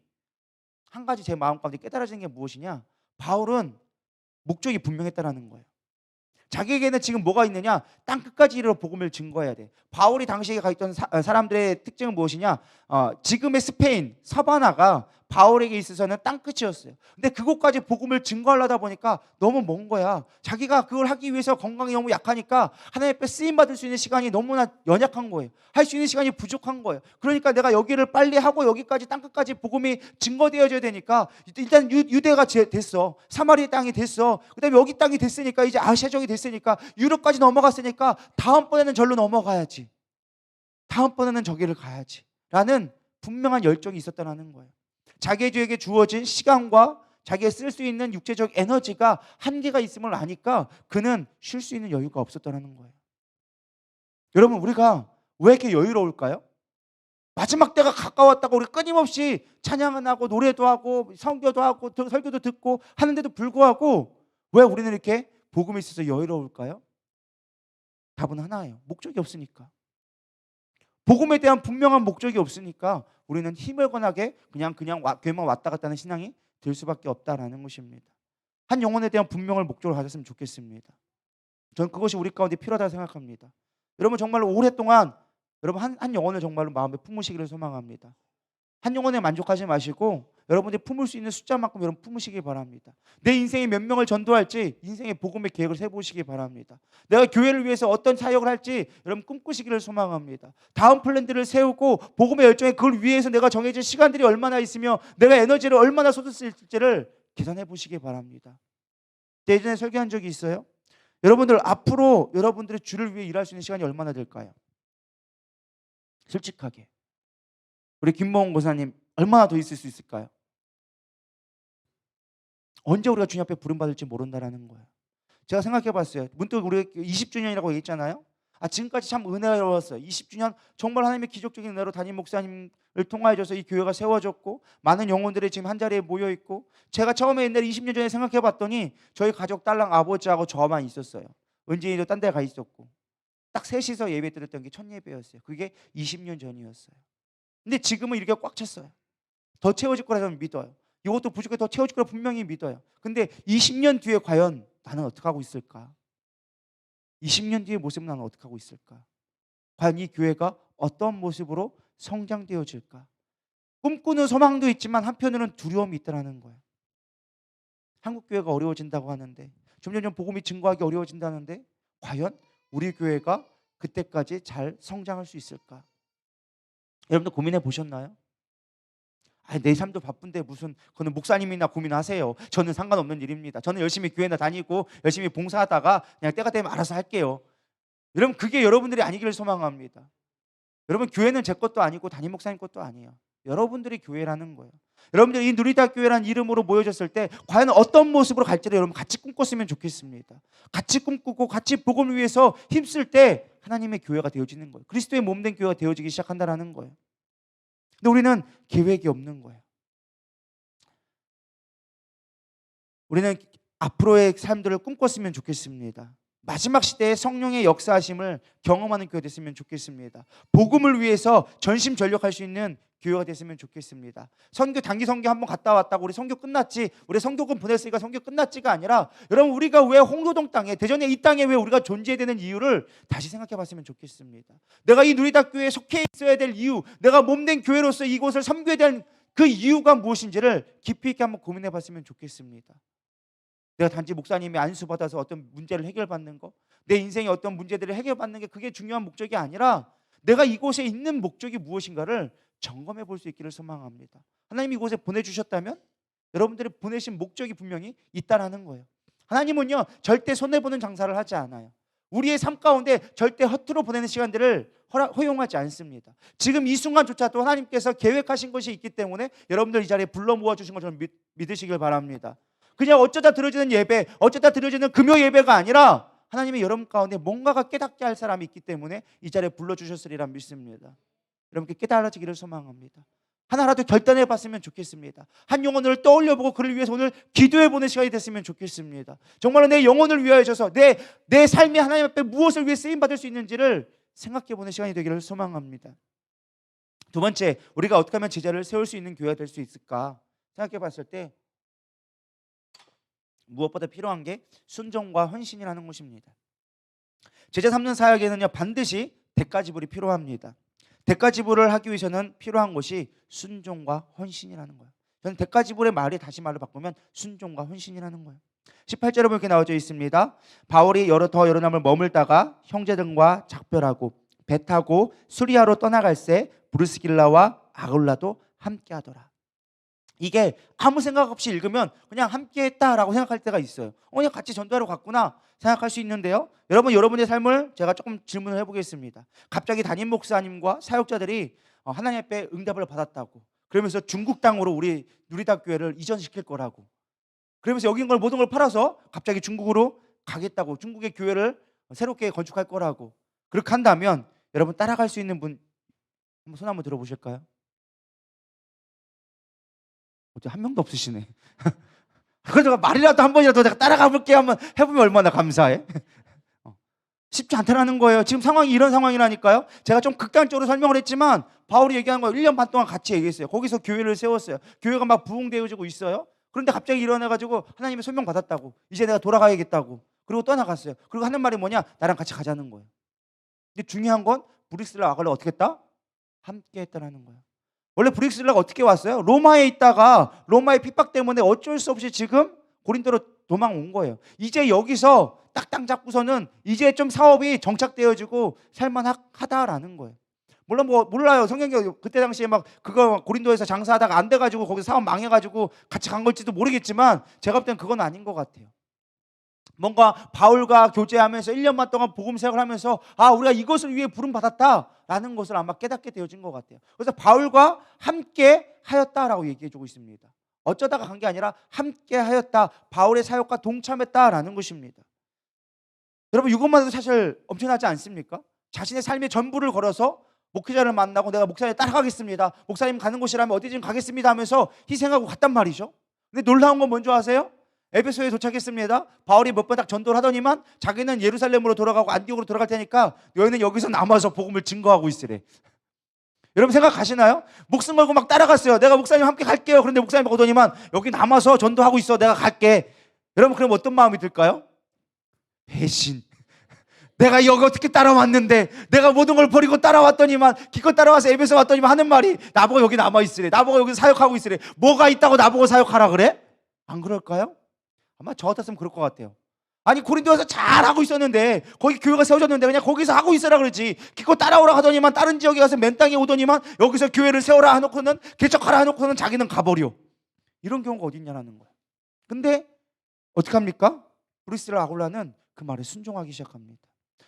한 가지 제 마음 가운데 깨달아지는 게 무엇이냐? 바울은 목적이 분명했다라는 거예요. 자기에게는 지금 뭐가 있느냐? 땅 끝까지 이르러 복음을 증거해야 돼. 바울이 당시에 가 있던 사람들의 특징은 무엇이냐? 지금의 스페인 사바나가 바울에게 있어서는 땅 끝이었어요. 근데 그곳까지 복음을 증거하려다 보니까 너무 먼 거야. 자기가 그걸 하기 위해서 건강이 너무 약하니까 하나님 앞에 쓰임 받을 수 있는 시간이 너무나 연약한 거예요. 할 수 있는 시간이 부족한 거예요. 그러니까 내가 여기를 빨리 하고 여기까지 땅 끝까지 복음이 증거되어져야 되니까 일단 유대가 됐어. 사마리아 땅이 됐어. 그다음에 여기 땅이 됐으니까 이제 아시아적이 됐으니까 유럽까지 넘어갔으니까 다음번에는 절로 넘어가야지. 다음번에는 저기를 가야지. 라는 분명한 열정이 있었다는 거예요. 자기에게 주어진 시간과 자기가 쓸 수 있는 육체적 에너지가 한계가 있음을 아니까 그는 쉴 수 있는 여유가 없었다는 거예요. 여러분, 우리가 왜 이렇게 여유로울까요? 마지막 때가 가까웠다고 우리 끊임없이 찬양을 하고 노래도 하고 선교도 하고 설교도 듣고 하는데도 불구하고 왜 우리는 이렇게 복음에 있어서 여유로울까요? 답은 하나예요. 목적이 없으니까. 복음에 대한 분명한 목적이 없으니까 우리는 힘을 권하게 그냥 교회만 왔다 갔다 하는 신앙이 될 수밖에 없다라는 것입니다. 한 영혼에 대한 분명한 목적을 가졌으면 좋겠습니다. 저는 그것이 우리 가운데 필요하다고 생각합니다. 여러분, 정말로 오랫동안 여러분 한 영혼을 정말로 마음에 품으시기를 소망합니다. 한 영혼에 만족하지 마시고 여러분들이 품을 수 있는 숫자만큼 여러분 품으시기 바랍니다. 내 인생에 몇 명을 전도할지 인생의 복음의 계획을 세보시기 바랍니다. 내가 교회를 위해서 어떤 사역을 할지 여러분 꿈꾸시기를 소망합니다. 다음 플랜들을 세우고 복음의 열정에 그걸 위해서 내가 정해진 시간들이 얼마나 있으며 내가 에너지를 얼마나 쏟았을지를 계산해 보시기 바랍니다. 예전에 설교한 적이 있어요. 여러분들 앞으로 여러분들의 주를 위해 일할 수 있는 시간이 얼마나 될까요? 솔직하게 우리 김모원 고사님 얼마나 더 있을 수 있을까요? 언제 우리가 주님 앞에 부름받을지 모른다라는 거예요. 제가 생각해봤어요. 문득 우리 20주년이라고 얘기했잖아요. 지금까지 참 은혜로웠어요. 20주년 정말 하나님의 기적적인 은혜로 담임 목사님을 통하여져서 이 교회가 세워졌고 많은 영혼들이 지금 한자리에 모여있고, 제가 처음에 옛날에 20년 전에 생각해봤더니 저희 가족 딸랑 아버지하고 저만 있었어요. 은진이도 딴 데 가 있었고 딱 셋이서 예배 드렸던 게 첫 예배였어요. 그게 20년 전이었어요. 근데 지금은 이렇게 꽉 찼어요. 더 채워질 거라 저는 믿어요. 이것도 부족해 더 채워질 거라 분명히 믿어요. 근데 20년 뒤에 과연 나는 어떻게 하고 있을까? 20년 뒤의 모습은 나는 어떻게 하고 있을까? 과연 이 교회가 어떤 모습으로 성장되어질까? 꿈꾸는 소망도 있지만 한편으로는 두려움이 있다는 거예요. 한국 교회가 어려워진다고 하는데, 점점 복음이 증거하기 어려워진다는데 과연 우리 교회가 그때까지 잘 성장할 수 있을까? 여러분들 고민해 보셨나요? 내 삶도 바쁜데 무슨 그거는 목사님이나 고민하세요. 저는 상관없는 일입니다. 저는 열심히 교회나 다니고 열심히 봉사하다가 그냥 때가 되면 알아서 할게요. 여러분, 그게 여러분들이 아니기를 소망합니다. 여러분, 교회는 제 것도 아니고 담임 목사님 것도 아니에요. 여러분들이 교회라는 거예요. 여러분들이 이 누리다 교회라는 이름으로 모여졌을 때 과연 어떤 모습으로 갈지를 여러분 같이 꿈꿨으면 좋겠습니다. 같이 꿈꾸고 같이 복음을 위해서 힘쓸 때 하나님의 교회가 되어지는 거예요. 그리스도의 몸된 교회가 되어지기 시작한다는 거예요. 근데 우리는 계획이 없는 거예요. 우리는 앞으로의 삶들을 꿈꿨으면 좋겠습니다. 마지막 시대에 성령의 역사하심을 경험하는 교회 됐으면 좋겠습니다. 복음을 위해서 전심전력할 수 있는 교회가 됐으면 좋겠습니다. 단기 선교 한번 갔다 왔다고 우리 선교 끝났지, 우리 선교권 보냈으니까 선교 끝났지가 아니라, 여러분 우리가 왜 홍도동 땅에, 대전의 이 땅에 왜 우리가 존재해야 되는 이유를 다시 생각해 봤으면 좋겠습니다. 내가 이 누리다교회에 속해 있어야 될 이유, 내가 몸된 교회로서 이곳을 섬겨야 될 그 이유가 무엇인지를 깊이 있게 한번 고민해 봤으면 좋겠습니다. 내가 단지 목사님이 안수받아서 어떤 문제를 해결받는 거, 내 인생의 어떤 문제들을 해결받는 게 그게 중요한 목적이 아니라, 내가 이곳에 있는 목적이 무엇인가를 점검해 볼 수 있기를 소망합니다. 하나님이 이곳에 보내주셨다면 여러분들이 보내신 목적이 분명히 있다라는 거예요. 하나님은요, 절대 손해보는 장사를 하지 않아요. 우리의 삶 가운데 절대 허투루 보내는 시간들을 허용하지 않습니다. 지금 이 순간조차도 하나님께서 계획하신 것이 있기 때문에 여러분들 이 자리에 불러 모아주신 것을 믿으시길 바랍니다. 그냥 어쩌다 드려지는 예배, 어쩌다 드려지는 금요 예배가 아니라 하나님이 여러분 가운데 뭔가가 깨닫게 할 사람이 있기 때문에 이 자리에 불러주셨으리라 믿습니다. 여러분께 깨달아지기를 소망합니다. 하나라도 결단해 봤으면 좋겠습니다. 한 영혼을 떠올려보고 그를 위해서 오늘 기도해보는 시간이 됐으면 좋겠습니다. 정말로 내 영혼을 위하여서 내 삶이 하나님 앞에 무엇을 위해 쓰임받을 수 있는지를 생각해보는 시간이 되기를 소망합니다. 두 번째, 우리가 어떻게 하면 제자를 세울 수 있는 교회가 될 수 있을까 생각해 봤을 때, 무엇보다 필요한 게 순종과 헌신이라는 것입니다. 제자 삼는 사역에는요, 반드시 대가지불이 필요합니다. 대가지불을 하기 위해서는 필요한 것이 순종과 헌신이라는 거예요. 저는 대가지불의 말이 다시 말로 바꾸면 순종과 헌신이라는 거예요. 18절에 보면 이렇게 나와져 있습니다. 바울이 여러 남을 머물다가 형제들과 작별하고 배 타고 수리아로 떠나갈새 브루스길라와 아굴라도 함께하더라. 이게 아무 생각 없이 읽으면 그냥 함께했다라고 생각할 때가 있어요. 그냥 같이 전도하러 갔구나 생각할 수 있는데요, 여러분의 삶을 제가 조금 질문을 해보겠습니다. 갑자기 담임 목사님과 사역자들이 하나님 앞에 응답을 받았다고, 그러면서 중국 땅으로 우리 누리다교회를 이전시킬 거라고, 그러면서 여기 있는 걸 모든 걸 팔아서 갑자기 중국으로 가겠다고, 중국의 교회를 새롭게 건축할 거라고, 그렇게 한다면 여러분 따라갈 수 있는 분 한번 손 한번 들어보실까요? 한 명도 없으시네. 그래서 말이라도 한 번이라도 내가 따라가 볼게 한번 해보면 얼마나 감사해. 쉽지 않다라는 거예요. 지금 상황이 이런 상황이라니까요. 제가 좀 극단적으로 설명을 했지만 바울이 얘기한 거 1년 반 동안 같이 얘기했어요. 거기서 교회를 세웠어요. 교회가 막 부흥되어지고 있어요. 그런데 갑자기 일어나가지고 하나님의 소명 받았다고, 이제 내가 돌아가야겠다고, 그리고 떠나갔어요. 그리고 하는 말이 뭐냐, 나랑 같이 가자는 거예요. 근데 중요한 건 브릭스라 아갈라 어떻게 했다? 함께 했다라는 거예요. 원래 브릭스라가 어떻게 왔어요? 로마에 있다가 로마의 핍박 때문에 어쩔 수 없이 지금 고린도로 도망 온 거예요. 이제 여기서 딱 땅 잡고서는 이제 좀 사업이 정착되어지고 살만하다라는 거예요. 물론 몰라요. 성경이 그때 당시에 막 그거 고린도에서 장사하다가 안 돼가지고 거기서 사업 망해가지고 같이 간 걸지도 모르겠지만, 제가 볼 땐 그건 아닌 것 같아요. 뭔가 바울과 교제하면서 1년만 동안 복음 사역을 하면서 우리가 이것을 위해 부름 받았다라는 것을 아마 깨닫게 되어진 것 같아요. 그래서 바울과 함께 하였다라고 얘기해 주고 있습니다. 어쩌다가 간 게 아니라 함께 하였다, 바울의 사역과 동참했다라는 것입니다. 여러분 이것만 해도 사실 엄청나지 않습니까? 자신의 삶의 전부를 걸어서 목회자를 만나고 내가 목사님 따라가겠습니다, 목사님 가는 곳이라면 어디든 가겠습니다 하면서 희생하고 갔단 말이죠. 근데 놀라운 건 뭔지 아세요? 에베소에 도착했습니다. 바울이 몇 번 딱 전도를 하더니만 자기는 예루살렘으로 돌아가고 안디옥으로 돌아갈 테니까 너희는 여기서 남아서 복음을 증거하고 있으래. 여러분 생각하시나요? 목숨 걸고 막 따라갔어요. 내가 목사님 함께 갈게요. 그런데 목사님 오더니만 여기 남아서 전도하고 있어, 내가 갈게. 여러분 그럼 어떤 마음이 들까요? 배신. 내가 여기 어떻게 따라왔는데, 내가 모든 걸 버리고 따라왔더니만, 기껏 따라와서 에베소 왔더니만 하는 말이 나보고 여기 남아있으래, 나보고 여기 사역하고 있으래. 뭐가 있다고 나보고 사역하라 그래? 안 그럴까요? 아마 저 같았으면 그럴 것 같아요. 아니 고린도에서 잘하고 있었는데, 거기 교회가 세워졌는데 그냥 거기서 하고 있으라 그러지, 기껏 따라오라 하더니만 다른 지역에 가서 맨 땅에 오더니만 여기서 교회를 세워라 해놓고는, 개척하라 해놓고는 자기는 가버려. 이런 경우가 어디 있냐는 거예요. 근데 어떻게 합니까? 브리스라 아굴라는 그 말에 순종하기 시작합니다.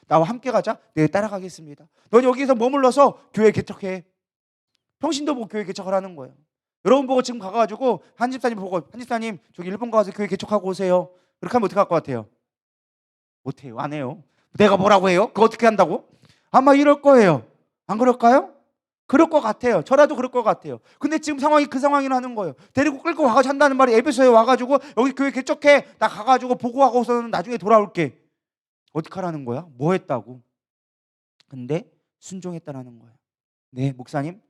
나와 함께 가자. 네, 따라가겠습니다. 넌 여기서 머물러서 교회 개척해. 평신도 보고 교회 개척을 하는 거예요. 여러분 보고 지금 가가지고 한 집사님 보고, 한 집사님 저기 일본 가서 교회 개척하고 오세요, 그렇게 하면 어떻게 할 것 같아요? 못해요. 안 해요. 내가 뭐라고 해요? 그거 어떻게 한다고? 아마 이럴 거예요. 안 그럴까요? 그럴 것 같아요. 저라도 그럴 것 같아요. 근데 지금 상황이 그 상황이라는 거예요. 데리고 끌고 와가지고 한다는 말이, 에베소에 와가지고 여기 교회 개척해, 나 가가지고 보고하고서는 나중에 돌아올게. 어떡하라는 거야? 뭐 했다고? 근데 순종했다라는 거예요. 네, 목사님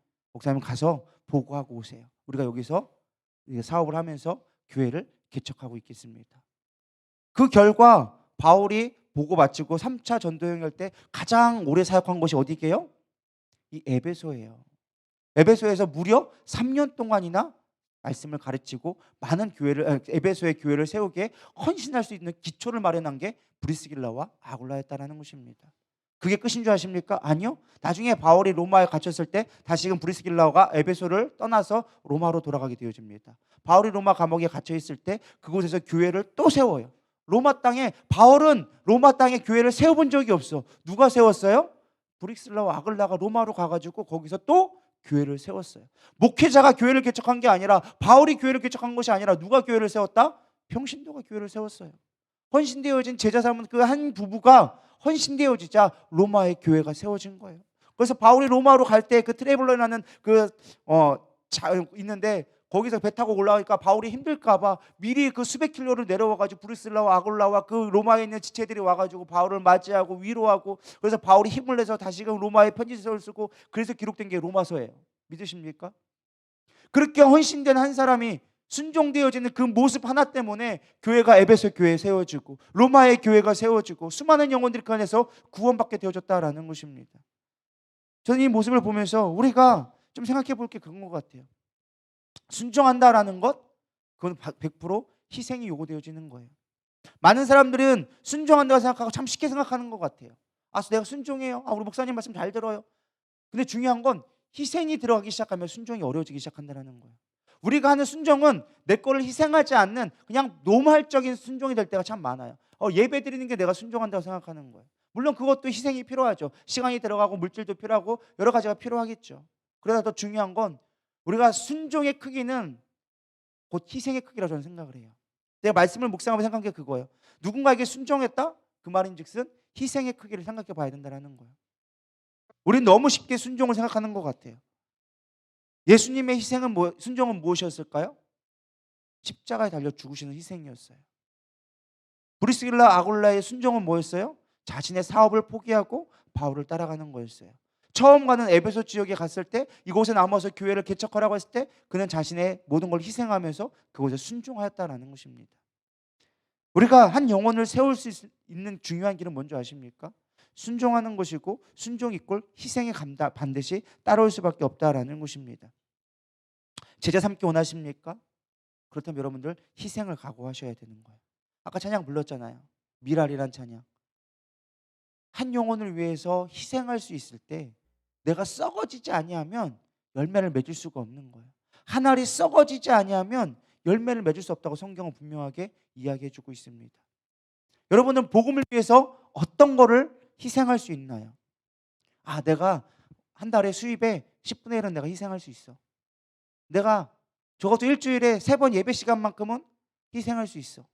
가서 보고하고 오세요. 우리가 여기서 이제 사업을 하면서 교회를 개척하고 있겠습니다. 그 결과 바울이 보고 마치고 3차 전도 여행할 때 가장 오래 사역한 곳이 어디게요? 이 에베소예요. 에베소에서 무려 3년 동안이나 말씀을 가르치고 많은 에베소의 교회를 세우게 헌신할 수 있는 기초를 마련한 게 브리스길라와 아굴라였다라는 것입니다. 그게 끝인 줄 아십니까? 아니요. 나중에 바울이 로마에 갇혔을 때 다시금 브리스길라가 에베소를 떠나서 로마로 돌아가게 되어집니다. 바울이 로마 감옥에 갇혀 있을 때 그곳에서 교회를 또 세워요. 바울은 로마 땅에 교회를 세워본 적이 없어. 누가 세웠어요? 브리스길라와 아글라가 로마로 가가지고 거기서 또 교회를 세웠어요. 목회자가 교회를 개척한 게 아니라, 바울이 교회를 개척한 것이 아니라 누가 교회를 세웠다? 평신도가 교회를 세웠어요. 헌신되어진 제자 삼은 그 한 부부가 헌신되어지자 로마의 교회가 세워진 거예요. 그래서 바울이 로마로 갈 때 그 트래블러라는 있는데 거기서 배 타고 올라가니까 바울이 힘들까봐 미리 그 수백 킬로를 내려와가지고 브리스라와 아굴라와 그 로마에 있는 지체들이 와가지고 바울을 맞이하고 위로하고, 그래서 바울이 힘을 내서 다시금 로마에 편지서를 쓰고, 그래서 기록된 게 로마서예요. 믿으십니까? 그렇게 헌신된 한 사람이 순종되어지는 그 모습 하나 때문에 교회가 에베소 교회에 세워지고 로마의 교회가 세워지고 수많은 영혼들이 그 안에서 구원받게 되어졌다라는 것입니다. 저는 이 모습을 보면서 우리가 좀 생각해 볼 게 그런 것 같아요. 순종한다라는 것, 그건 100% 희생이 요구되어지는 거예요. 많은 사람들은 순종한다고 생각하고 참 쉽게 생각하는 것 같아요. 내가 순종해요. 우리 목사님 말씀 잘 들어요. 근데 중요한 건 희생이 들어가기 시작하면 순종이 어려워지기 시작한다는 거예요. 우리가 하는 순종은 내 거를 희생하지 않는 그냥 노말적인 순종이 될 때가 참 많아요. 예배 드리는 게 내가 순종한다고 생각하는 거예요. 물론 그것도 희생이 필요하죠. 시간이 들어가고 물질도 필요하고 여러 가지가 필요하겠죠. 그러나 더 중요한 건 우리가 순종의 크기는 곧 희생의 크기라고 저는 생각을 해요. 내가 말씀을 묵상하면서 생각한 게 그거예요. 누군가에게 순종했다? 그 말인즉슨 희생의 크기를 생각해 봐야 된다는 거예요. 우리는 너무 쉽게 순종을 생각하는 것 같아요. 예수님의 순종은 무엇이었을까요? 십자가에 달려 죽으시는 희생이었어요. 브리스길라 아굴라의 순종은 뭐였어요? 자신의 사업을 포기하고 바울을 따라가는 거였어요. 처음 가는 에베소 지역에 갔을 때 이곳에 남아서 교회를 개척하라고 했을 때 그는 자신의 모든 걸 희생하면서 그곳에 순종하였다라는 것입니다. 우리가 한 영혼을 세울 수 있는 중요한 길은 뭔지 아십니까? 순종하는 것이고, 순종 이꼴 희생이 반드시 따라올 수밖에 없다라는 것입니다. 제자 삼기 원하십니까? 그렇다면 여러분들 희생을 각오하셔야 되는 거예요. 아까 찬양 불렀잖아요. 미랄이란 찬양. 한 영혼을 위해서 희생할 수 있을 때 내가 썩어지지 아니하면 열매를 맺을 수가 없는 거예요. 한 알이 썩어지지 아니하면 열매를 맺을 수 없다고 성경은 분명하게 이야기해 주고 있습니다. 여러분은 복음을 위해서 어떤 거를 희생할 수 있나요? 내가 한 달에 수입의 10분의 1은 내가 희생할 수 있어. 내가 적어도 일주일에 3번 예배 시간만큼은 희생할 수 있어.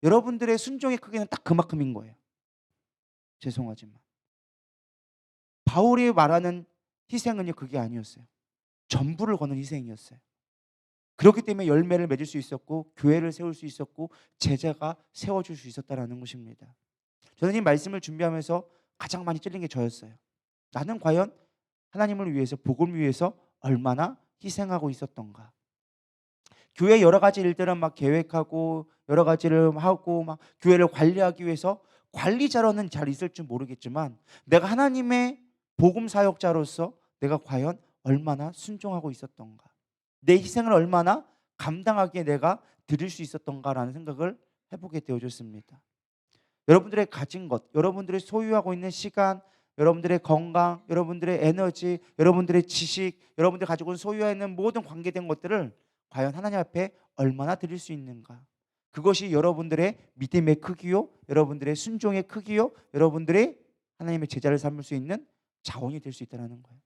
여러분들의 순종의 크기는 딱 그만큼인 거예요. 죄송하지만 바울이 말하는 희생은요, 그게 아니었어요. 전부를 거는 희생이었어요. 그렇기 때문에 열매를 맺을 수 있었고 교회를 세울 수 있었고 제자가 세워줄 수 있었다는 것입니다. 저는 이 말씀을 준비하면서 가장 많이 찔린 게 저였어요. 나는 과연 하나님을 위해서, 복음을 위해서 얼마나 희생하고 있었던가. 교회 여러 가지 일들은 막 계획하고 여러 가지를 하고 막 교회를 관리하기 위해서 관리자로는 잘 있을 줄 모르겠지만, 내가 하나님의 복음 사역자로서 내가 과연 얼마나 순종하고 있었던가, 내 희생을 얼마나 감당하기에 내가 드릴 수 있었던가라는 생각을 해보게 되어졌습니다. 여러분들의 가진 것, 여러분들이 소유하고 있는 시간, 여러분들의 건강, 여러분들의 에너지, 여러분들의 지식, 여러분들이 가지고 소유하고 있는 모든 관계된 것들을 과연 하나님 앞에 얼마나 드릴 수 있는가. 그것이 여러분들의 믿음의 크기요, 여러분들의 순종의 크기요, 여러분들의 하나님의 제자를 삼을 수 있는 자원이 될 수 있다는 거예요.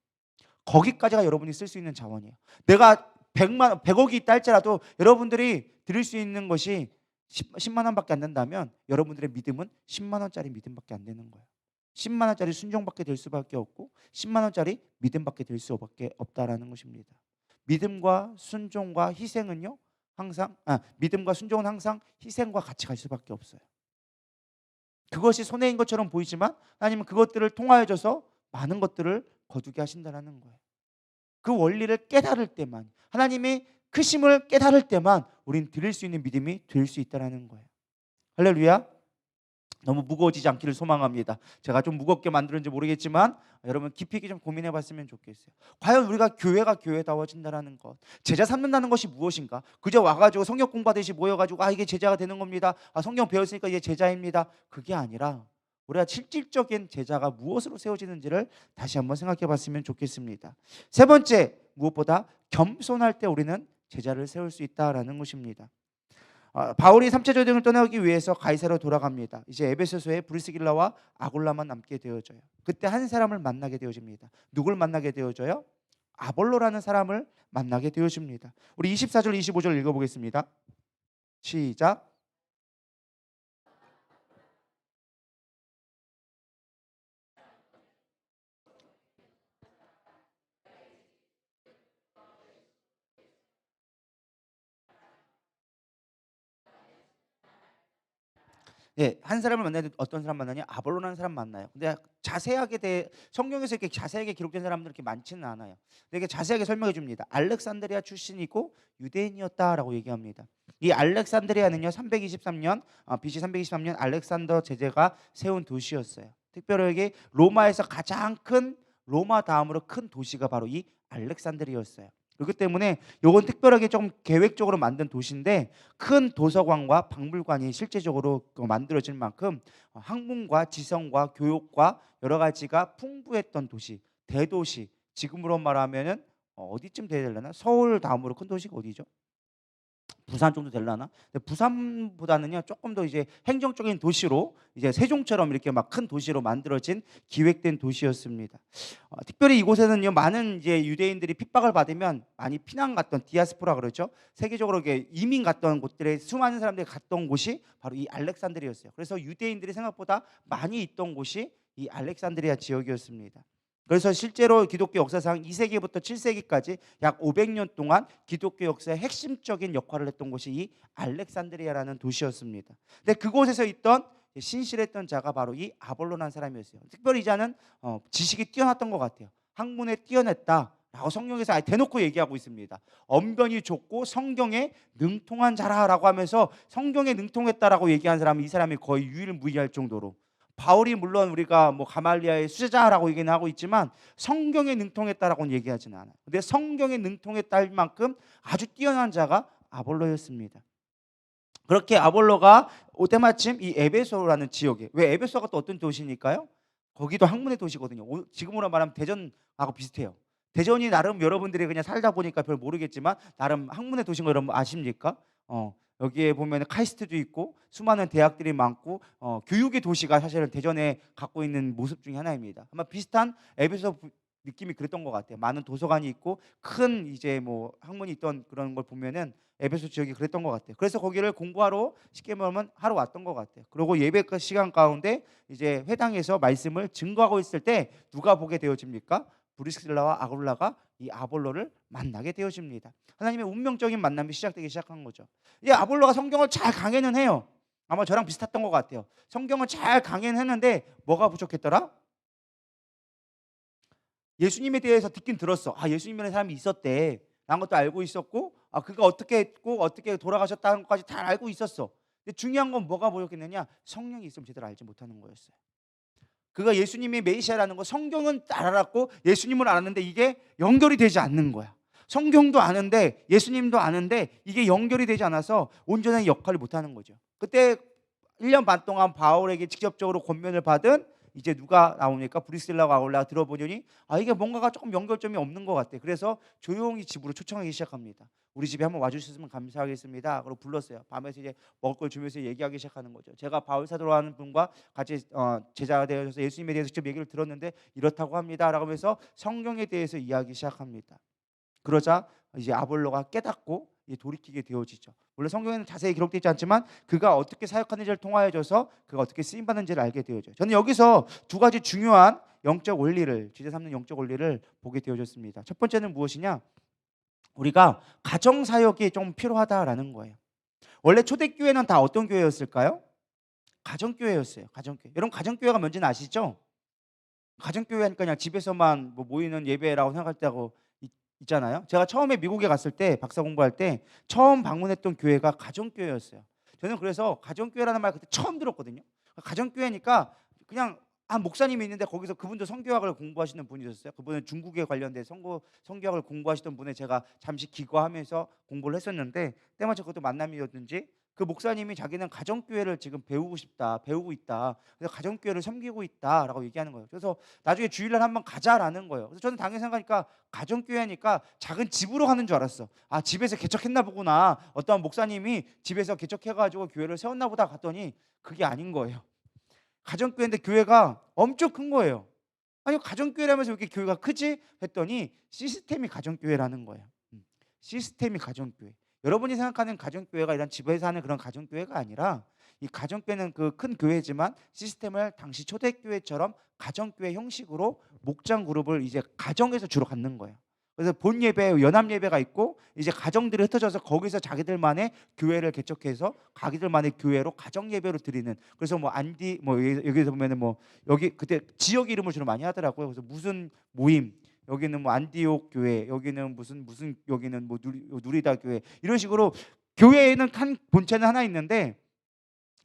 거기까지가 여러분이 쓸 수 있는 자원이에요. 내가 100억이 있다 할지라도 여러분들이 드릴 수 있는 것이 10만 원밖에 안 된다면 여러분들의 믿음은 10만 원짜리 믿음밖에 안 되는 거예요. 10만 원짜리 순종밖에 될 수밖에 없고 10만 원짜리 믿음밖에 될 수밖에 없다라는 것입니다. 믿음과 순종과 희생은요, 믿음과 순종은 항상 희생과 같이 갈 수밖에 없어요. 그것이 손해인 것처럼 보이지만 하나님은 그것들을 통하여져서 많은 것들을 거두게 하신다는 거예요. 그 원리를 깨달을 때만, 하나님의 크심을 깨달을 때만 우린 드릴 수 있는 믿음이 될 수 있다는 거예요. 할렐루야. 너무 무거워지지 않기를 소망합니다. 제가 좀 무겁게 만들었는지 모르겠지만 여러분 깊이 있게 좀 고민해 봤으면 좋겠어요. 과연 우리가 교회가 교회다워진다는 것, 제자 삼는다는 것이 무엇인가? 그저 와가지고 성경 공부하듯이 모여가지고 이게 제자가 되는 겁니다. 성경 배웠으니까 이제 제자입니다. 그게 아니라 우리가 실질적인 제자가 무엇으로 세워지는지를 다시 한번 생각해 봤으면 좋겠습니다. 세 번째, 무엇보다 겸손할 때 우리는 제자를 세울 수 있다라는 것입니다. 바울이 3차 전쟁을 떠나기 위해서 가이사로 돌아갑니다. 이제 에베소서에 브리스길라와 아굴라만 남게 되어져요. 그때 한 사람을 만나게 되어집니다. 누굴 만나게 되어져요? 아볼로라는 사람을 만나게 되어집니다. 우리 24절 25절 읽어보겠습니다. 시작. 예, 한 사람을 만나는데 어떤 사람 만나냐? 아볼로라는 사람 만나요. 근데 자세하게 성경에서 이렇게 자세하게 기록된 사람들은 이렇게 많지는 않아요. 근데 이게 자세하게 설명해 줍니다. 알렉산드리아 출신이고 유대인이었다라고 얘기합니다. 이 알렉산드리아는요, 323년 BC 323년 알렉산더 제제가 세운 도시였어요. 특별하게 로마에서 가장 큰, 로마 다음으로 큰 도시가 바로 이 알렉산드리아였어요. 그렇기 때문에 요건 특별하게 좀 계획적으로 만든 도시인데, 큰 도서관과 박물관이 실제적으로 만들어질 만큼 학문과 지성과 교육과 여러 가지가 풍부했던 도시, 대도시. 지금으로 말하면은 어디쯤 돼야 되려나? 서울 다음으로 큰 도시가 어디죠? 부산 정도 되려나? 근데 부산보다는요 조금 더 이제 행정적인 도시로, 이제 세종처럼 이렇게 막 큰 도시로 만들어진 기획된 도시였습니다. 특별히 이곳에는요 많은 이제 유대인들이 핍박을 받으면 많이 피난 갔던, 디아스포라 그러죠. 세계적으로 이렇게 이민 갔던 곳들에 수많은 사람들이 갔던 곳이 바로 이 알렉산드리아였어요. 그래서 유대인들이 생각보다 많이 있던 곳이 이 알렉산드리아 지역이었습니다. 그래서 실제로 기독교 역사상 2세기부터 7세기까지 약 500년 동안 기독교 역사의 핵심적인 역할을 했던 곳이 이 알렉산드리아라는 도시였습니다. 근데 그곳에서 있던 신실했던 자가 바로 이 아볼로라는 사람이었어요. 특별히 이 자는 지식이 뛰어났던 것 같아요. 학문에 뛰어났다라고 성경에서 아예 대놓고 얘기하고 있습니다. 언변이 좁고 성경에 능통한 자라라고 하면서 성경에 능통했다라고 얘기한 사람은 이 사람이 거의 유일무이할 정도로, 바울이 물론 우리가 뭐 가말리아의 수제자라고 얘기는 하고 있지만 성경에 능통했다라고는 얘기하지는 않아요. 근데 성경에 능통했다 할 만큼 아주 뛰어난 자가 아볼로였습니다. 그렇게 아볼로가 때마침 이 에베소라는 지역에, 왜 에베소가 또 어떤 도시니까요? 거기도 학문의 도시거든요. 지금으로 말하면 대전하고 비슷해요. 대전이 나름 여러분들이 그냥 살다 보니까 별 모르겠지만 나름 학문의 도시인 거 여러분 아십니까? 여기에 보면 카이스트도 있고 수많은 대학들이 많고 교육의 도시가 사실은 대전에 갖고 있는 모습 중에 하나입니다. 아마 비슷한 에베소 느낌이 그랬던 것 같아요. 많은 도서관이 있고 큰 이제 뭐 학문이 있던 그런 걸 보면은 에베소 지역이 그랬던 것 같아요. 그래서 거기를 공부하러 쉽게 말하면 하러 왔던 것 같아요. 그리고 예배 시간 가운데 이제 회당에서 말씀을 증거하고 있을 때 누가 보게 되어집니까? 브리스길라와 아굴라가 이 아볼로를 만나게 되어집니다. 하나님의 운명적인 만남이 시작되기 시작한 거죠. 이 아볼로가 성경을 잘 강해는 해요. 아마 저랑 비슷했던 것 같아요. 성경을 잘 강해는 했는데 뭐가 부족했더라? 예수님에 대해서 듣긴 들었어. 예수님이라는 사람이 있었대 라는 것도 알고 있었고, 그가 어떻게 했고 어떻게 돌아가셨다는 것까지 다 알고 있었어. 근데 중요한 건 뭐가 부족했느냐? 성령이 있으면 제대로 알지 못하는 거였어요. 그가 예수님이 메시아라는 거 성경은 알았고 예수님을 알았는데 이게 연결이 되지 않는 거야. 성경도 아는데 예수님도 아는데 이게 연결이 되지 않아서 온전한 역할을 못하는 거죠. 그때 1년 반 동안 바울에게 직접적으로 권면을 받은 이제 누가 나오니까 브리스길라와 아굴라가 들어보니 이게 뭔가가 조금 연결점이 없는 것 같아. 그래서 조용히 집으로 초청하기 시작합니다. 우리 집에 한번 와주셨으면 감사하겠습니다. 그리고 불렀어요. 밤에서 이제 먹을 걸 주면서 얘기하기 시작하는 거죠. 제가 바울 사도로 하는 분과 같이 제자가 되어서 예수님에 대해서 직접 얘기를 들었는데 이렇다고 합니다. 라고 하면서 성경에 대해서 이야기 시작합니다. 그러자 이제 아볼로가 깨닫고 돌이키게 되어지죠. 물론 성경에는 자세히 기록되어 있지 않지만 그가 어떻게 사역하는지를 통하여져서 그가 어떻게 쓰임받는지를 알게 되어져요. 저는 여기서 두 가지 중요한 영적 원리를, 제자 삼는 영적 원리를 보게 되어졌습니다. 첫 번째는 무엇이냐? 우리가 가정 사역이 좀 필요하다라는 거예요. 원래 초대교회는 다 어떤 교회였을까요? 가정교회였어요. 가정교회. 여러분 가정교회가 뭔지는 아시죠? 가정교회 하니까 그냥 집에서만 뭐 모이는 예배라고 생각할 때하고 있잖아요. 제가 처음에 미국에 갔을 때 박사 공부할 때 처음 방문했던 교회가 가정교회였어요. 저는 그래서 가정교회라는 말 그때 처음 들었거든요. 가정교회니까 그냥 목사님이 있는데 거기서 그분도 성교학을 공부하시는 분이셨어요. 그분은 중국에 관련된 성교학을 공부하시던 분에 제가 잠시 기거하면서 공부를 했었는데 때마침 그것도 만남이었는지 그 목사님이 자기는 가정교회를 지금 배우고 싶다, 배우고 있다. 그래서 가정교회를 섬기고 있다라고 얘기하는 거예요. 그래서 나중에 주일날 한번 가자라는 거예요. 그래서 저는 당연히 생각하니까 가정교회니까 작은 집으로 가는 줄 알았어. 집에서 개척했나 보구나. 어떤 목사님이 집에서 개척해가지고 교회를 세웠나 보다 갔더니 그게 아닌 거예요. 가정교회인데 교회가 엄청 큰 거예요. 아니 가정교회라면서 왜 이렇게 교회가 크지? 했더니 시스템이 가정교회라는 거예요. 시스템이 가정교회. 여러분이 생각하는 가정교회가 이런 집에서 하는 그런 가정교회가 아니라 이 가정교회는 그 큰 교회지만 시스템을 당시 초대교회처럼 가정교회 형식으로 목장 그룹을 이제 가정에서 주로 갖는 거예요. 그래서 본 예배, 연합 예배가 있고 이제 가정들이 흩어져서 거기서 자기들만의 교회를 개척해서 자기들만의 교회로 가정 예배로 드리는. 그래서 뭐 안디 뭐 여기서 보면은 뭐 여기 그때 지역 이름을 주로 많이 하더라고요. 그래서 무슨 모임 여기는 뭐 안디옥 교회, 여기는 무슨 여기는 뭐 누리다 교회 이런 식으로 교회에는 한 본체는 하나 있는데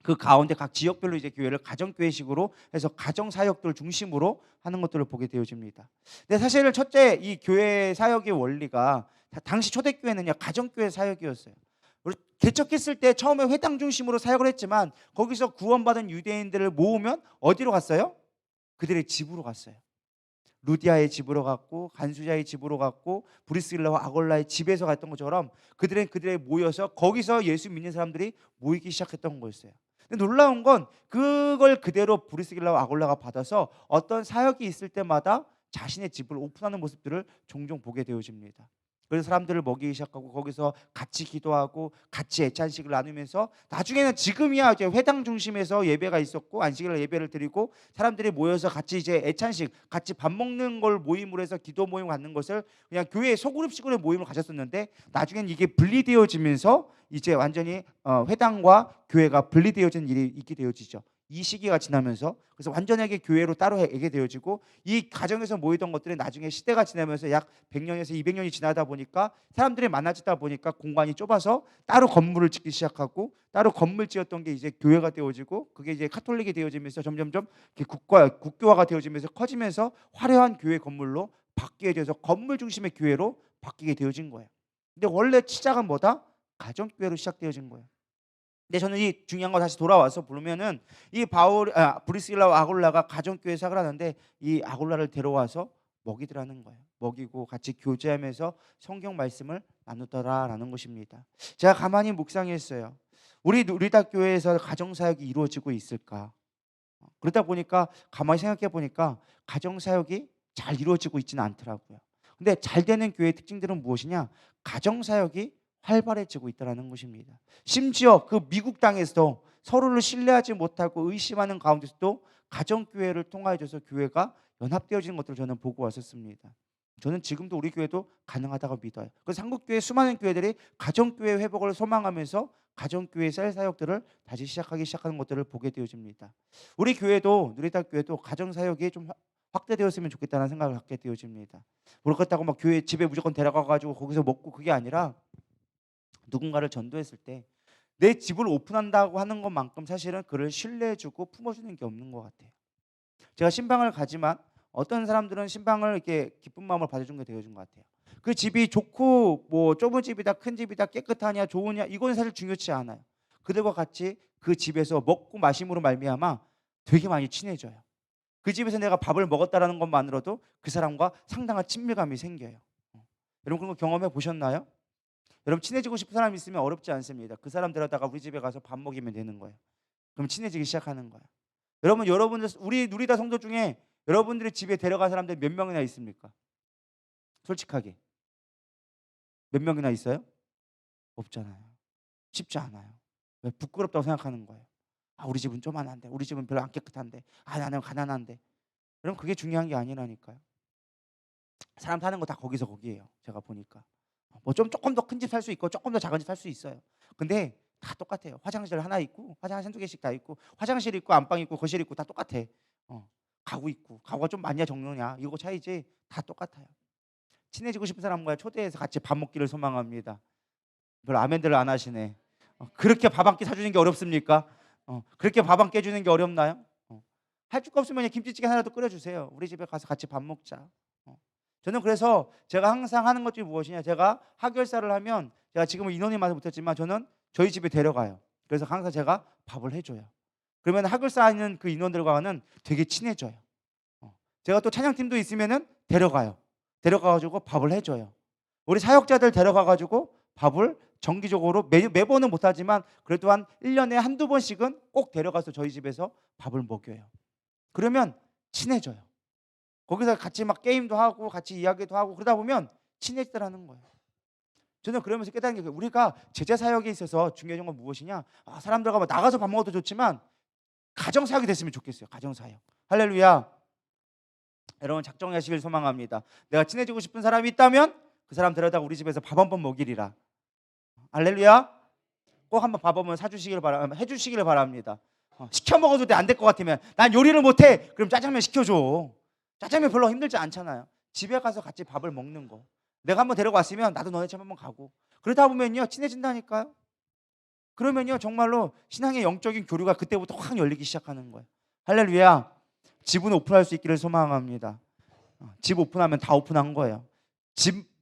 그 가운데 각 지역별로 이제 교회를 가정교회식으로 해서 가정 사역들 중심으로 하는 것들을 보게 되어집니다. 근데 사실 첫째 이 교회 사역의 원리가 당시 초대교회는요 가정교회 사역이었어요. 개척했을 때 처음에 회당 중심으로 사역을 했지만 거기서 구원받은 유대인들을 모으면 어디로 갔어요? 그들의 집으로 갔어요. 루디아의 집으로 갔고 간수자의 집으로 갔고 브리스길라와 아골라의 집에서 갔던 것처럼 그들의 모여서 거기서 예수 믿는 사람들이 모이기 시작했던 거였어요. 근데 놀라운 건 그걸 그대로 브리스길라와 아골라가 받아서 어떤 사역이 있을 때마다 자신의 집을 오픈하는 모습들을 종종 보게 되어집니다. 그래서 사람들을 먹이기 시작하고 거기서 같이 기도하고 같이 애찬식을 나누면서 나중에는 지금이야 이제 회당 중심에서 예배가 있었고 안식일 예배를 드리고 사람들이 모여서 같이 이제 애찬식 같이 밥 먹는 걸 모임으로 해서 기도 모임 갖는 것을 그냥 교회 소그룹식으로 모임을 가졌었는데 나중에는 이게 분리되어지면서 이제 완전히 회당과 교회가 분리되어진 일이 있게 되어지죠. 이 시기가 지나면서 그래서 완전하게 교회로 따로 하게 되어지고 이 가정에서 모이던 것들이 나중에 시대가 지나면서 약 100년에서 200년이 지나다 보니까 사람들이 많아지다 보니까 공간이 좁아서 따로 건물을 짓기 시작하고 따로 건물 지었던 게 이제 교회가 되어지고 그게 이제 카톨릭이 되어지면서 점점점 국교화가 되어지면서 커지면서 화려한 교회 건물로 바뀌게 돼서 건물 중심의 교회로 바뀌게 되어진 거예요. 근데 원래 시작은 뭐다? 가정교회로 시작되어진 거예요. 근데 저는 이 중요한 거 다시 돌아와서 보면은 이 브리스길라와 아골라가 가정교회 사역을 하는데 이 아골라를 데려와서 먹이더라는 거예요. 먹이고 같이 교제하면서 성경 말씀을 나누더라라는 것입니다. 제가 가만히 묵상했어요. 우리 누리다 교회에서 가정 사역이 이루어지고 있을까? 그러다 보니까 가만히 생각해 보니까 가정 사역이 잘 이루어지고 있지는 않더라고요. 근데 잘 되는 교회의 특징들은 무엇이냐? 가정 사역이 활발해지고 있다는 것입니다. 심지어 그 미국 땅에서도 서로를 신뢰하지 못하고 의심하는 가운데서도 가정교회를 통하여서 교회가 연합되어지는 것들을 저는 보고 왔었습니다. 저는 지금도 우리 교회도 가능하다고 믿어요. 그래서 한국교회 수많은 교회들이 가정교회 회복을 소망하면서 가정교회 셀 사역들을 다시 시작하는 것들을 보게 되어집니다. 우리 교회도 누리다 교회도 가정사역이 좀 확대되었으면 좋겠다는 생각을 갖게 되어집니다. 그렇다고 막 교회 집에 무조건 데려가가지고 거기서 먹고 그게 아니라 누군가를 전도했을 때 내 집을 오픈한다고 하는 것만큼 사실은 그를 신뢰해주고 품어주는 게 없는 것 같아요. 제가 신방을 가지만 어떤 사람들은 신방을 이렇게 기쁜 마음을 받아준 게 되어준 것 같아요. 그 집이 좋고 뭐 좁은 집이다 큰 집이다 깨끗하냐 좋으냐 이건 사실 중요치 않아요. 그들과 같이 그 집에서 먹고 마심으로 말미암아 되게 많이 친해져요. 그 집에서 내가 밥을 먹었다라는 것만으로도 그 사람과 상당한 친밀감이 생겨요. 여러분 그런 거 경험해 보셨나요? 여러분 친해지고 싶은 사람이 있으면 어렵지 않습니다. 그 사람 데려다가 우리 집에 가서 밥 먹이면 되는 거예요. 그럼 친해지기 시작하는 거예요. 여러분들 우리 누리다 성도 중에 여러분들의 집에 데려간 사람들 몇 명이나 있습니까? 솔직하게 몇 명이나 있어요? 없잖아요. 쉽지 않아요. 왜? 부끄럽다고 생각하는 거예요. 우리 집은 조만한데, 우리 집은 별로 안 깨끗한데, 나는 가난한데. 여러분 그게 중요한 게 아니라니까요. 사람 사는 거 다 거기서 거기예요. 제가 보니까 뭐 좀 조금 더 큰 집 살 수 있고 조금 더 작은 집 살 수 있어요. 근데 다 똑같아요. 화장실 하나 있고 화장실 한두 개씩 다 있고 화장실 있고 안방 있고 거실 있고 다 똑같아. 가구 있고 가구가 좀 많냐 적느냐 이거 차이지 다 똑같아요. 친해지고 싶은 사람과 초대해서 같이 밥 먹기를 소망합니다. 별 아멘들을 안 하시네. 그렇게 밥 한 끼 사주는 게 어렵습니까? 그렇게 밥 한 끼 해주는 게 어렵나요? 할 줄 거 없으면 김치찌개 하나라도 끓여주세요. 우리 집에 가서 같이 밥 먹자. 저는 그래서 제가 항상 하는 것 중에 무엇이냐, 제가 하결사를 하면 제가 지금은 인원이 많아서 못했지만 저는 저희 집에 데려가요. 그래서 항상 제가 밥을 해줘요. 그러면 하결사 하는 그 인원들과는 되게 친해져요. 제가 또 찬양팀도 있으면은 데려가가지고 밥을 해줘요. 우리 사역자들 데려가가지고 밥을 정기적으로 매번은 못하지만 그래도 한 1년에 한두 번씩은 꼭 데려가서 저희 집에서 밥을 먹여요. 그러면 친해져요. 거기서 같이 막 게임도 하고 같이 이야기도 하고 그러다 보면 친해지더라는 거예요. 저는 그러면서 깨닫는 게 우리가 제자 사역에 있어서 중요한 건 무엇이냐, 사람들과 막 나가서 밥 먹어도 좋지만 가정 사역이 됐으면 좋겠어요. 가정 사역. 할렐루야. 여러분 작정하시길 소망합니다. 내가 친해지고 싶은 사람이 있다면 그 사람 데려다가 우리 집에서 밥 한번 먹이리라. 할렐루야. 꼭 한번 밥 한번 해주시기를 바랍니다. 시켜 먹어도 안 될 것 같으면, 난 요리를 못해, 그럼 짜장면 시켜줘. 짜장면 별로 힘들지 않잖아요. 집에 가서 같이 밥을 먹는 거. 내가 한번 데려갔으면 나도 너네 집 한번 가고, 그러다 보면요 친해진다니까요. 그러면요 정말로 신앙의 영적인 교류가 그때부터 확 열리기 시작하는 거예요. 할렐루야. 집은 오픈할 수 있기를 소망합니다. 집 오픈하면 다 오픈한 거예요.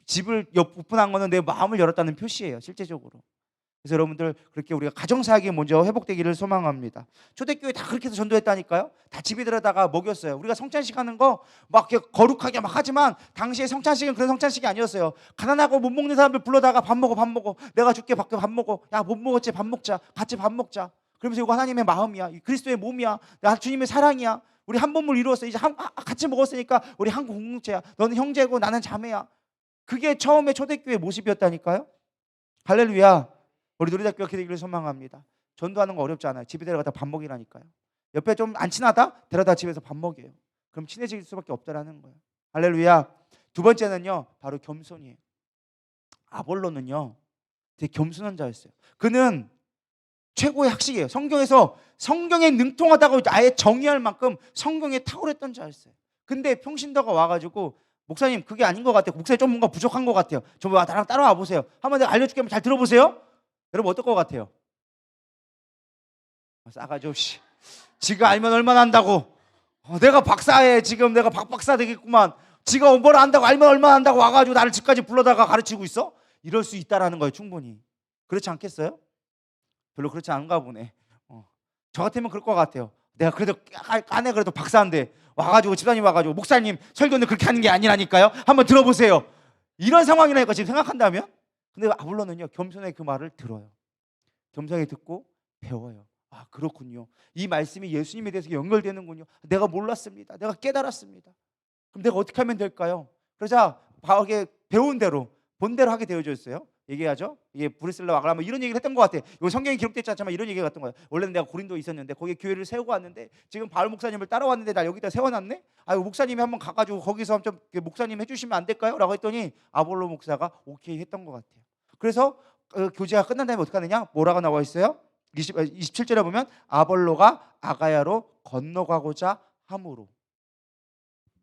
집을 오픈한 거는 내 마음을 열었다는 표시예요, 실제적으로. 그래서 여러분들 그렇게 우리가 가정사역이 먼저 회복되기를 소망합니다. 초대교회 다 그렇게 해서 전도했다니까요. 다 집에 들어다가 먹였어요. 우리가 성찬식 하는 거 막 거룩하게 막 하지만 당시에 성찬식은 그런 성찬식이 아니었어요. 가난하고 못 먹는 사람들 불러다가 밥 먹어. 내가 줄게 밖에 밥 먹어. 야 못 먹었지, 밥 먹자. 같이 밥 먹자. 그러면서 이거 하나님의 마음이야, 그리스도의 몸이야, 나 주님의 사랑이야. 우리 한 몸을 이루었어. 이제 같이 먹었으니까 우리 한 공동체야. 너는 형제고 나는 자매야. 그게 처음에 초대교회 모습이었다니까요. 할렐루야. 우리 누리다교회 그렇게 되기를 소망합니다. 전도하는 거 어렵지 않아요. 집에 데려가다 밥 먹이라니까요. 옆에 좀 안 친하다? 데려다 집에서 밥 먹여요. 그럼 친해질 수밖에 없다라는 거예요. 할렐루야. 두 번째는요 바로 겸손이에요. 아볼로는요 되게 겸손한 자였어요. 그는 최고의 학식이에요. 성경에서 성경에 능통하다고 아예 정의할 만큼 성경에 탁월했던 자였어요. 근데 평신도가 와가지고 목사님 그게 아닌 것 같아요. 목사님 좀 뭔가 부족한 것 같아요. 저 나랑 따라와 보세요. 한번 내가 알려줄게. 한번 잘 들어보세요. 여러분 어떨 것 같아요? 싸가지 없이 지가 알면 얼마나 한다고. 내가 박사에 지금 내가 박박사 되겠구만. 지가 뭘 안다고 알면 얼마나 한다고 와가지고 나를 집까지 불러다가 가르치고 있어? 이럴 수 있다라는 거예요. 충분히. 그렇지 않겠어요? 별로 그렇지 않은가 보네. 저 같으면 그럴 것 같아요. 내가 그래도 아내 그래도 박사인데 와가지고 집사님 와가지고 목사님 설교는 그렇게 하는 게 아니라니까요. 한번 들어보세요. 이런 상황이라니까 지금 생각한다면. 근데 아볼로는요 겸손하게 그 말을 들어요. 겸손하게 듣고 배워요. 그렇군요. 이 말씀이 예수님에 대해서 연결되는군요. 내가 몰랐습니다. 내가 깨달았습니다. 그럼 내가 어떻게 하면 될까요? 그러자 바울에게 배운 대로 본대로 하게 되어졌어요. 얘기하죠. 이게 브리슬라 와그라마 이런 얘기를 했던 것 같아. 이거 성경에 기록되지 않지만 이런 얘기가 같은 거예요. 원래는 내가 고린도에 있었는데 거기에 교회를 세우고 왔는데 지금 바울 목사님을 따라왔는데 나 여기다 세워놨네. 목사님이 한번 가가지고 거기서 좀 목사님 해주시면 안 될까요? 라고 했더니 아볼로 목사가 오케이 했던 것 같아요. 그래서 교제가 끝난 다음에 어떻게 하느냐? 뭐라고 나와 있어요? 27절에 보면 아볼로가 아가야로 건너가고자 함으로.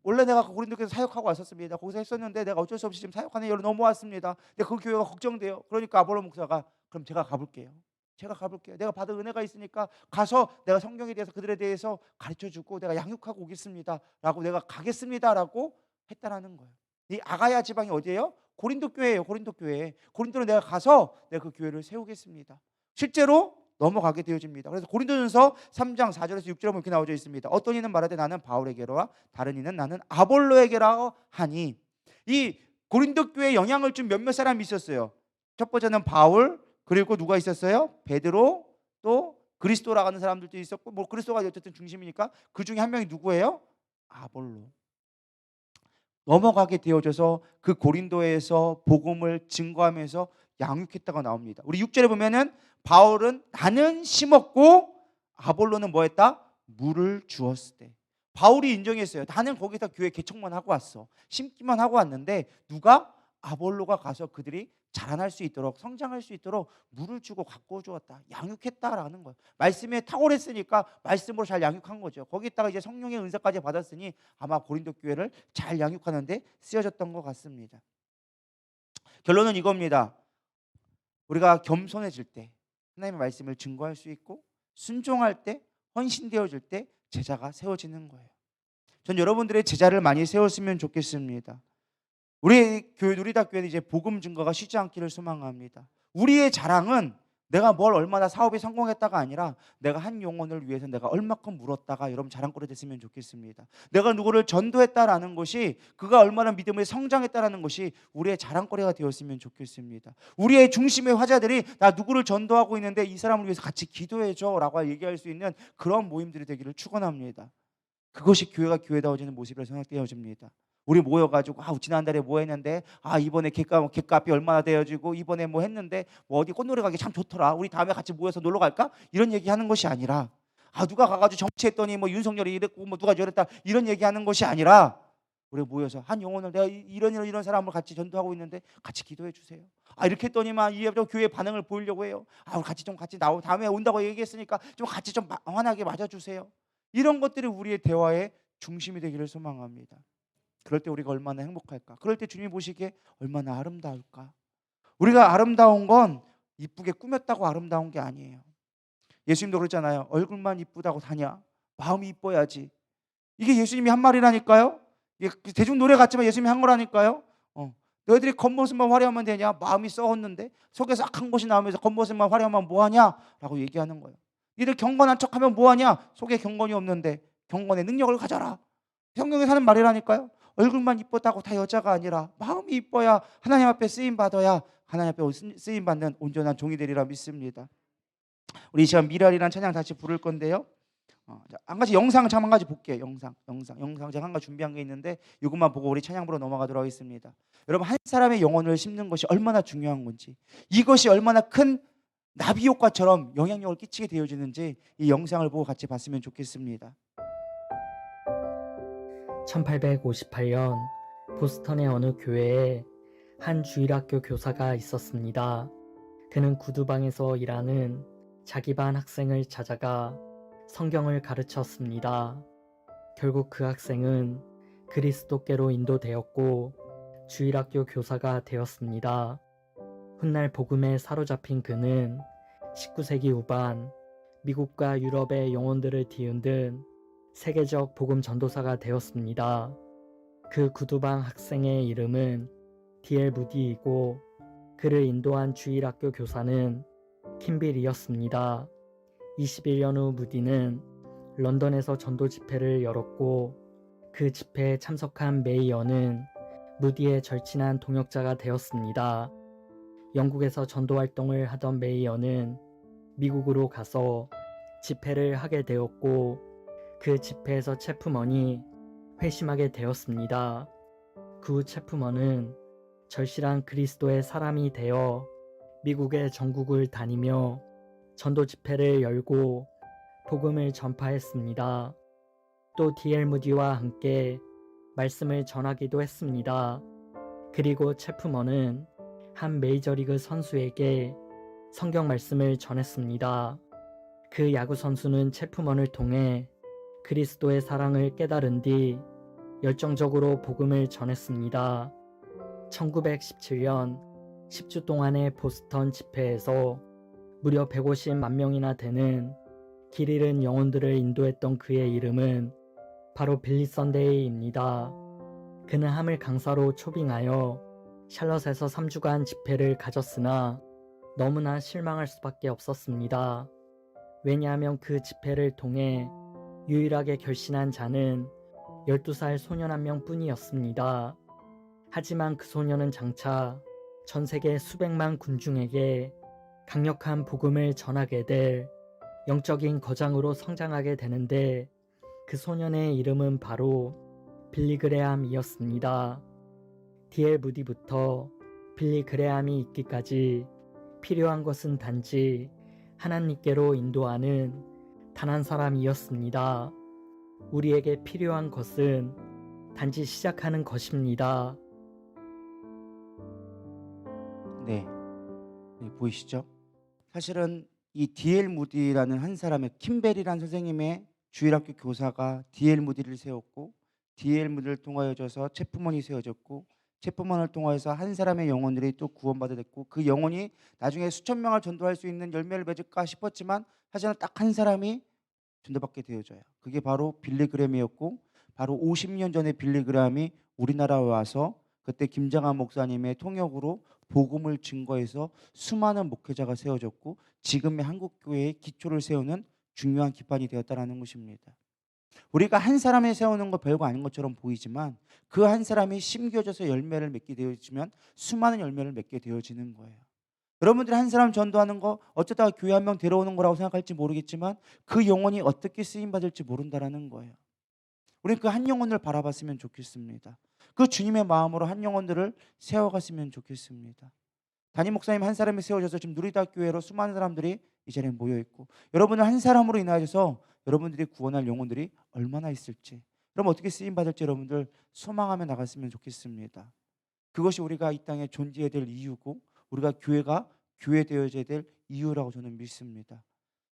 원래 내가 고린도에서 사역하고 왔었습니다. 거기서 했었는데 내가 어쩔 수 없이 지금 사역하는 여로 넘어왔습니다. 근데 그 교회가 걱정돼요. 그러니까 아볼로 목사가 그럼 제가 가볼게요. 내가 받은 은혜가 있으니까 가서 내가 성경에 대해서 그들에 대해서 가르쳐주고 내가 양육하고 오겠습니다 라고 내가 가겠습니다 라고 했다라는 거예요. 이 아가야 지방이 어디예요? 고린도 교회예요. 고린도로 내가 가서 내가 그 교회를 세우겠습니다. 실제로 넘어가게 되어집니다. 그래서 고린도전서 3장 4절에서 6절에 보면 이렇게 나와져 있습니다. 어떤 이는 말하되 나는 바울에게로와 다른 이는 나는 아볼로에게라 하니. 이 고린도 교회에 영향을 준 몇몇 사람이 있었어요. 첫 번째는 바울, 그리고 누가 있었어요? 베드로, 또 그리스도라고 하는 사람들도 있었고, 뭐 그리스도가 어쨌든 중심이니까 그 중에 한 명이 누구예요? 아볼로. 넘어가게 되어져서 그 고린도에서 복음을 증거하면서 양육했다고 나옵니다. 우리 6절에 보면은 바울은 나는 심었고 아볼로는 뭐 했다? 물을 주었을 때. 바울이 인정했어요. 나는 거기서 교회 개척만 하고 왔어. 심기만 하고 왔는데 누가? 아볼로가 가서 그들이 자라날 수 있도록 성장할 수 있도록 물을 주고 가꾸어 주었다. 양육했다라는 거예요. 말씀에 탁월했으니까 말씀으로 잘 양육한 거죠. 거기다가 이제 성령의 은사까지 받았으니 아마 고린도 교회를 잘 양육하는 데 쓰여졌던 것 같습니다. 결론은 이겁니다. 우리가 겸손해질 때 하나님의 말씀을 증거할 수 있고 순종할 때 헌신되어질 때 제자가 세워지는 거예요. 전 여러분들의 제자를 많이 세웠으면 좋겠습니다. 우리 교회 누리다교회는 이제 복음 증거가 쉬지 않기를 소망합니다. 우리의 자랑은 내가 뭘 얼마나 사업에 성공했다가 아니라 내가 한 영혼을 위해서 내가 얼마큼 물었다가 여러분 자랑거리 됐으면 좋겠습니다. 내가 누구를 전도했다라는 것이 그가 얼마나 믿음에 성장했다라는 것이 우리의 자랑거리가 되었으면 좋겠습니다. 우리의 중심의 화자들이 나 누구를 전도하고 있는데 이 사람을 위해서 같이 기도해줘 라고 얘기할 수 있는 그런 모임들이 되기를 축원합니다. 그것이 교회가 교회다워지는 모습이라 생각되어집니다. 우리 모여가지고 지난달에 뭐 했는데 이번에 객값이 얼마나 되어지고 이번에 뭐 했는데 뭐 어디 꽃놀이 가기 참 좋더라. 우리 다음에 같이 모여서 놀러 갈까? 이런 얘기하는 것이 아니라 누가 가가지고 정치했더니 뭐 윤석열이 이랬고 뭐 누가 저랬다 이런 얘기하는 것이 아니라 우리 모여서 한 영혼을 내가 이런 사람을 같이 전도하고 있는데 같이 기도해 주세요. 이렇게 했더니만 이 교회 반응을 보이려고 해요. 우리 같이 나오 다음에 온다고 얘기했으니까 좀 같이 좀 환하게 맞아주세요. 이런 것들이 우리의 대화의 중심이 되기를 소망합니다. 그럴 때 우리가 얼마나 행복할까? 그럴 때 주님이 보시기에 얼마나 아름다울까? 우리가 아름다운 건 이쁘게 꾸몄다고 아름다운 게 아니에요. 예수님도 그랬잖아요. 얼굴만 이쁘다고 사냐? 마음이 이뻐야지. 이게 예수님이 한 말이라니까요. 이게 대중 노래 같지만 예수님이 한 거라니까요. 너희들이 겉모습만 화려하면 되냐? 마음이 썩었는데 속에서 악한 것이 나오면서 겉모습만 화려하면 뭐하냐? 라고 얘기하는 거예요. 니들 경건한 척하면 뭐하냐? 속에 경건이 없는데 경건의 능력을 가져라. 성경에 사는 말이라니까요. 얼굴만 이뻤다고 다 여자가 아니라 마음이 이뻐야 하나님 앞에 쓰임받아야 하나님 앞에 쓰임받는 온전한 종이 되리라 믿습니다. 우리 이 시간 미랄이라는 찬양 다시 부를 건데요. 한 가지 영상을 한 가지 볼게요. 영상 제가 한 가지 준비한 게 있는데 이것만 보고 우리 찬양부로 넘어가도록 하겠습니다. 여러분 한 사람의 영혼을 심는 것이 얼마나 중요한 건지 이것이 얼마나 큰 나비 효과처럼 영향력을 끼치게 되어지는지 이 영상을 보고 같이 봤으면 좋겠습니다. 1858년 보스턴의 어느 교회에 한 주일학교 교사가 있었습니다. 그는 구두방에서 일하는 자기 반 학생을 찾아가 성경을 가르쳤습니다. 결국 그 학생은 그리스도께로 인도되었고 주일학교 교사가 되었습니다. 훗날 복음에 사로잡힌 그는 19세기 후반 미국과 유럽의 영혼들을 뒤흔든 세계적 복음 전도사가 되었습니다. 그 구두방 학생의 이름은 D.L. 무디이고 그를 인도한 주일학교 교사는 킴빌이었습니다. 21년 후 무디는 런던에서 전도 집회를 열었고 그 집회에 참석한 메이어는 무디의 절친한 동역자가 되었습니다. 영국에서 전도 활동을 하던 메이어는 미국으로 가서 집회를 하게 되었고 그 집회에서 체프먼이 회심하게 되었습니다. 그 후 체프먼은 절실한 그리스도의 사람이 되어 미국의 전국을 다니며 전도 집회를 열고 복음을 전파했습니다. 또 D.L. 무디와 함께 말씀을 전하기도 했습니다. 그리고 체프먼은 한 메이저리그 선수에게 성경 말씀을 전했습니다. 그 야구 선수는 체프먼을 통해 그리스도의 사랑을 깨달은 뒤 열정적으로 복음을 전했습니다. 1917년 10주 동안의 보스턴 집회에서 무려 150만 명이나 되는 길 잃은 영혼들을 인도했던 그의 이름은 바로 빌리 선데이입니다. 그는 하물 강사로 초빙하여 샬럿에서 3주간 집회를 가졌으나 너무나 실망할 수밖에 없었습니다. 왜냐하면 그 집회를 통해 유일하게 결신한 자는 12살 소년 한 명뿐이었습니다. 하지만 그 소년은 장차 전 세계 수백만 군중에게 강력한 복음을 전하게 될 영적인 거장으로 성장하게 되는데 그 소년의 이름은 바로 빌리 그레함이었습니다. D.L. 무디부터 빌리 그레함이 있기까지 필요한 것은 단지 하나님께로 인도하는 단 한 사람이었습니다. 우리에게 필요한 것은 단지 시작하는 것입니다. 네, 보이시죠? 사실은 이 D.L. 무디라는 한 사람의 킴벨이라는 선생님의 주일학교 교사가 D.L. 무디를 세웠고 D.L. 무디를 통하여져서 체프먼이 세워졌고 체프먼을 통하여서 한 사람의 영혼들이 또 구원받게 됐고 그 영혼이 나중에 수천 명을 전도할 수 있는 열매를 맺을까 싶었지만 사실은 딱 한 사람이 전도받게 되어져요. 그게 바로 빌리 그램이었고 바로 50년 전에 빌리 그램이 우리나라에 와서 그때 김장한 목사님의 통역으로 복음을 증거해서 수많은 목회자가 세워졌고 지금의 한국교회의 기초를 세우는 중요한 기반이 되었다는 것입니다. 우리가 한 사람이 세우는 거 별거 아닌 것처럼 보이지만 그 한 사람이 심겨져서 열매를 맺게 되어지면 수많은 열매를 맺게 되어지는 거예요. 여러분들이 한 사람 전도하는 거 어쩌다가 교회 한 명 데려오는 거라고 생각할지 모르겠지만 그 영혼이 어떻게 쓰임받을지 모른다는 거예요. 우리는 그 한 영혼을 바라봤으면 좋겠습니다. 그 주님의 마음으로 한 영혼들을 세워갔으면 좋겠습니다. 담임 목사님 한 사람이 세워져서 지금 누리다교회로 수많은 사람들이 이 자리에 모여있고 여러분을 한 사람으로 인하여서 여러분들이 구원할 영혼들이 얼마나 있을지 그럼 어떻게 쓰임받을지 여러분들 소망하며 나갔으면 좋겠습니다. 그것이 우리가 이 땅에 존재해야 될 이유고 우리가 교회가 교회 되어져야 될 이유라고 저는 믿습니다.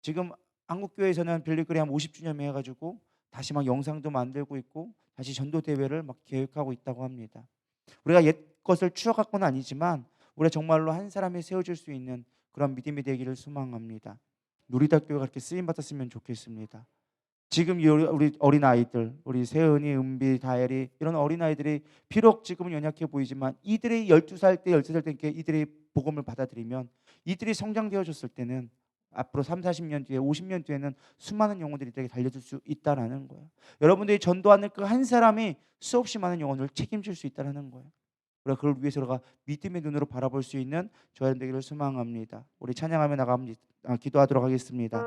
지금 한국교회에서는 빌리그레암 50주년 해가지고 다시 막 영상도 만들고 있고 다시 전도 대회를 막 계획하고 있다고 합니다. 우리가 옛 것을 추억할 건 아니지만 우리가 정말로 한 사람이 세워질 수 있는 그런 믿음이 되기를 소망합니다. 누리다교회가 그렇게 쓰임 받았으면 좋겠습니다. 지금 우리 어린 아이들, 우리 세은이, 은비, 다엘이 이런 어린 아이들이 비록 지금은 연약해 보이지만 이들이 12살 때, 13살 때 이들이 복음을 받아들이면 이들이 성장되어졌을 때는 앞으로 3, 40년 뒤에 50년 뒤에는 수많은 영혼들이 이들에게 달려들 수 있다라는 거예요. 여러분들이 전도하는 그 한 사람이 수없이 많은 영혼을 책임질 수 있다라는 거예요. 우리가 그걸 위해서 우리가 믿음의 눈으로 바라볼 수 있는 저희 되기를 소망합니다. 우리 찬양하며 나갑니다. 기도하도록 하겠습니다.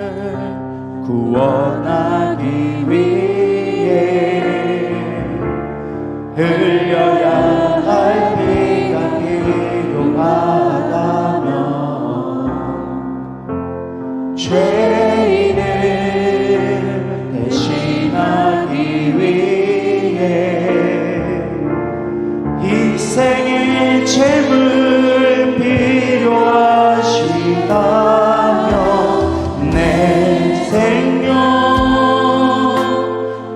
세상을 구원하기 위해 흘려야 할 피가 필요하다면 죄인을 대신하기 위해 희생의 제물 필요하시다면 내 생명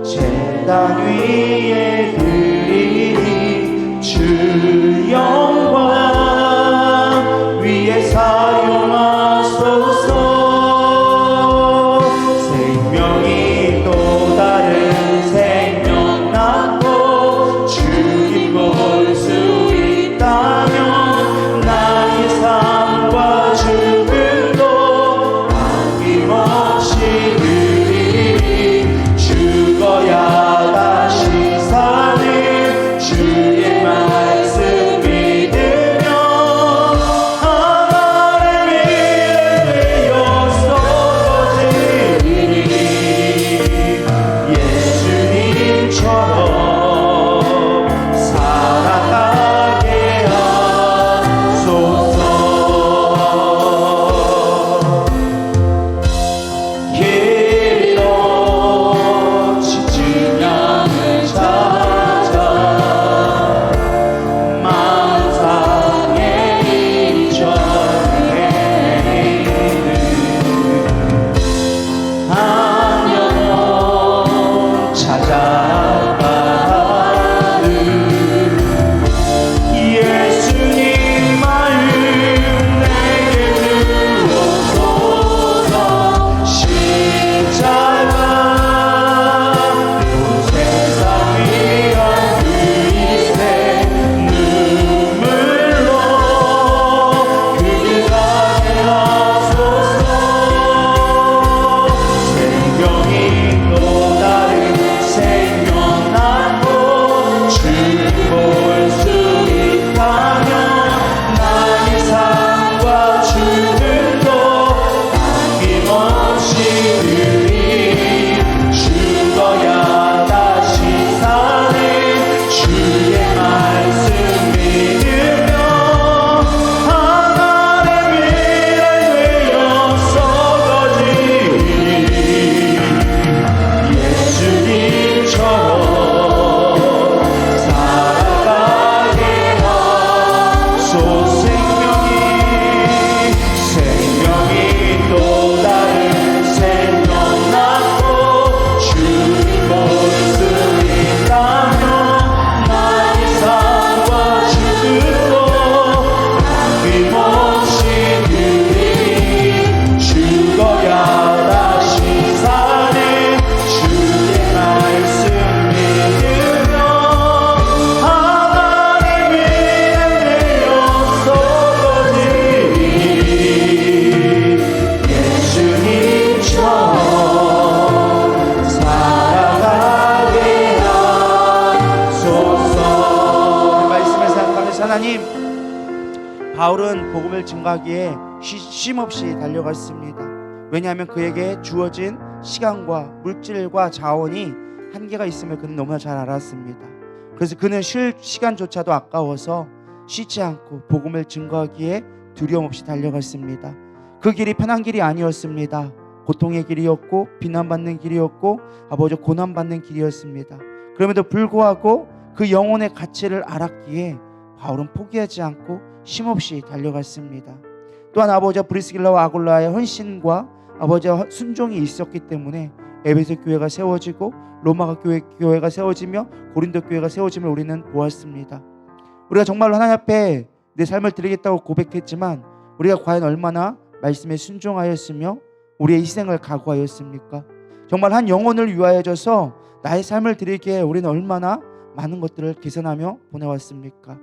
제단 위에 드리니 주 영광 위에 사용하소서. 생명이 또 다른 생명 낳고 주님 볼 수 있다면 나의 삶과 죽음도 아낌없이 드리니 죽어야 다시 사는 바울은 복음을 증거하기에 쉼없이 달려갔습니다. 왜냐하면 그에게 주어진 시간과 물질과 자원이 한계가 있음을 그는 너무나 잘 알았습니다. 그래서 그는 쉴 시간조차도 아까워서 쉬지 않고 복음을 증거하기에 두려움 없이 달려갔습니다. 그 길이 편한 길이 아니었습니다. 고통의 길이었고 비난받는 길이었고 아버지 고난받는 길이었습니다. 그럼에도 불구하고 그 영혼의 가치를 알았기에 바울은 포기하지 않고 쉼없이 달려갔습니다. 또한 아버지와 브리스길라와 아굴라의 헌신과 아버지와 순종이 있었기 때문에 에베소 교회가 세워지고 로마 교회가 세워지며 고린도 교회가 세워짐을 우리는 보았습니다. 우리가 정말로 하나님 앞에 내 삶을 드리겠다고 고백했지만 우리가 과연 얼마나 말씀에 순종하였으며 우리의 희생을 각오하였습니까? 정말 한 영혼을 위하여져서 나의 삶을 드리기에 우리는 얼마나 많은 것들을 개선하며 보내왔습니까?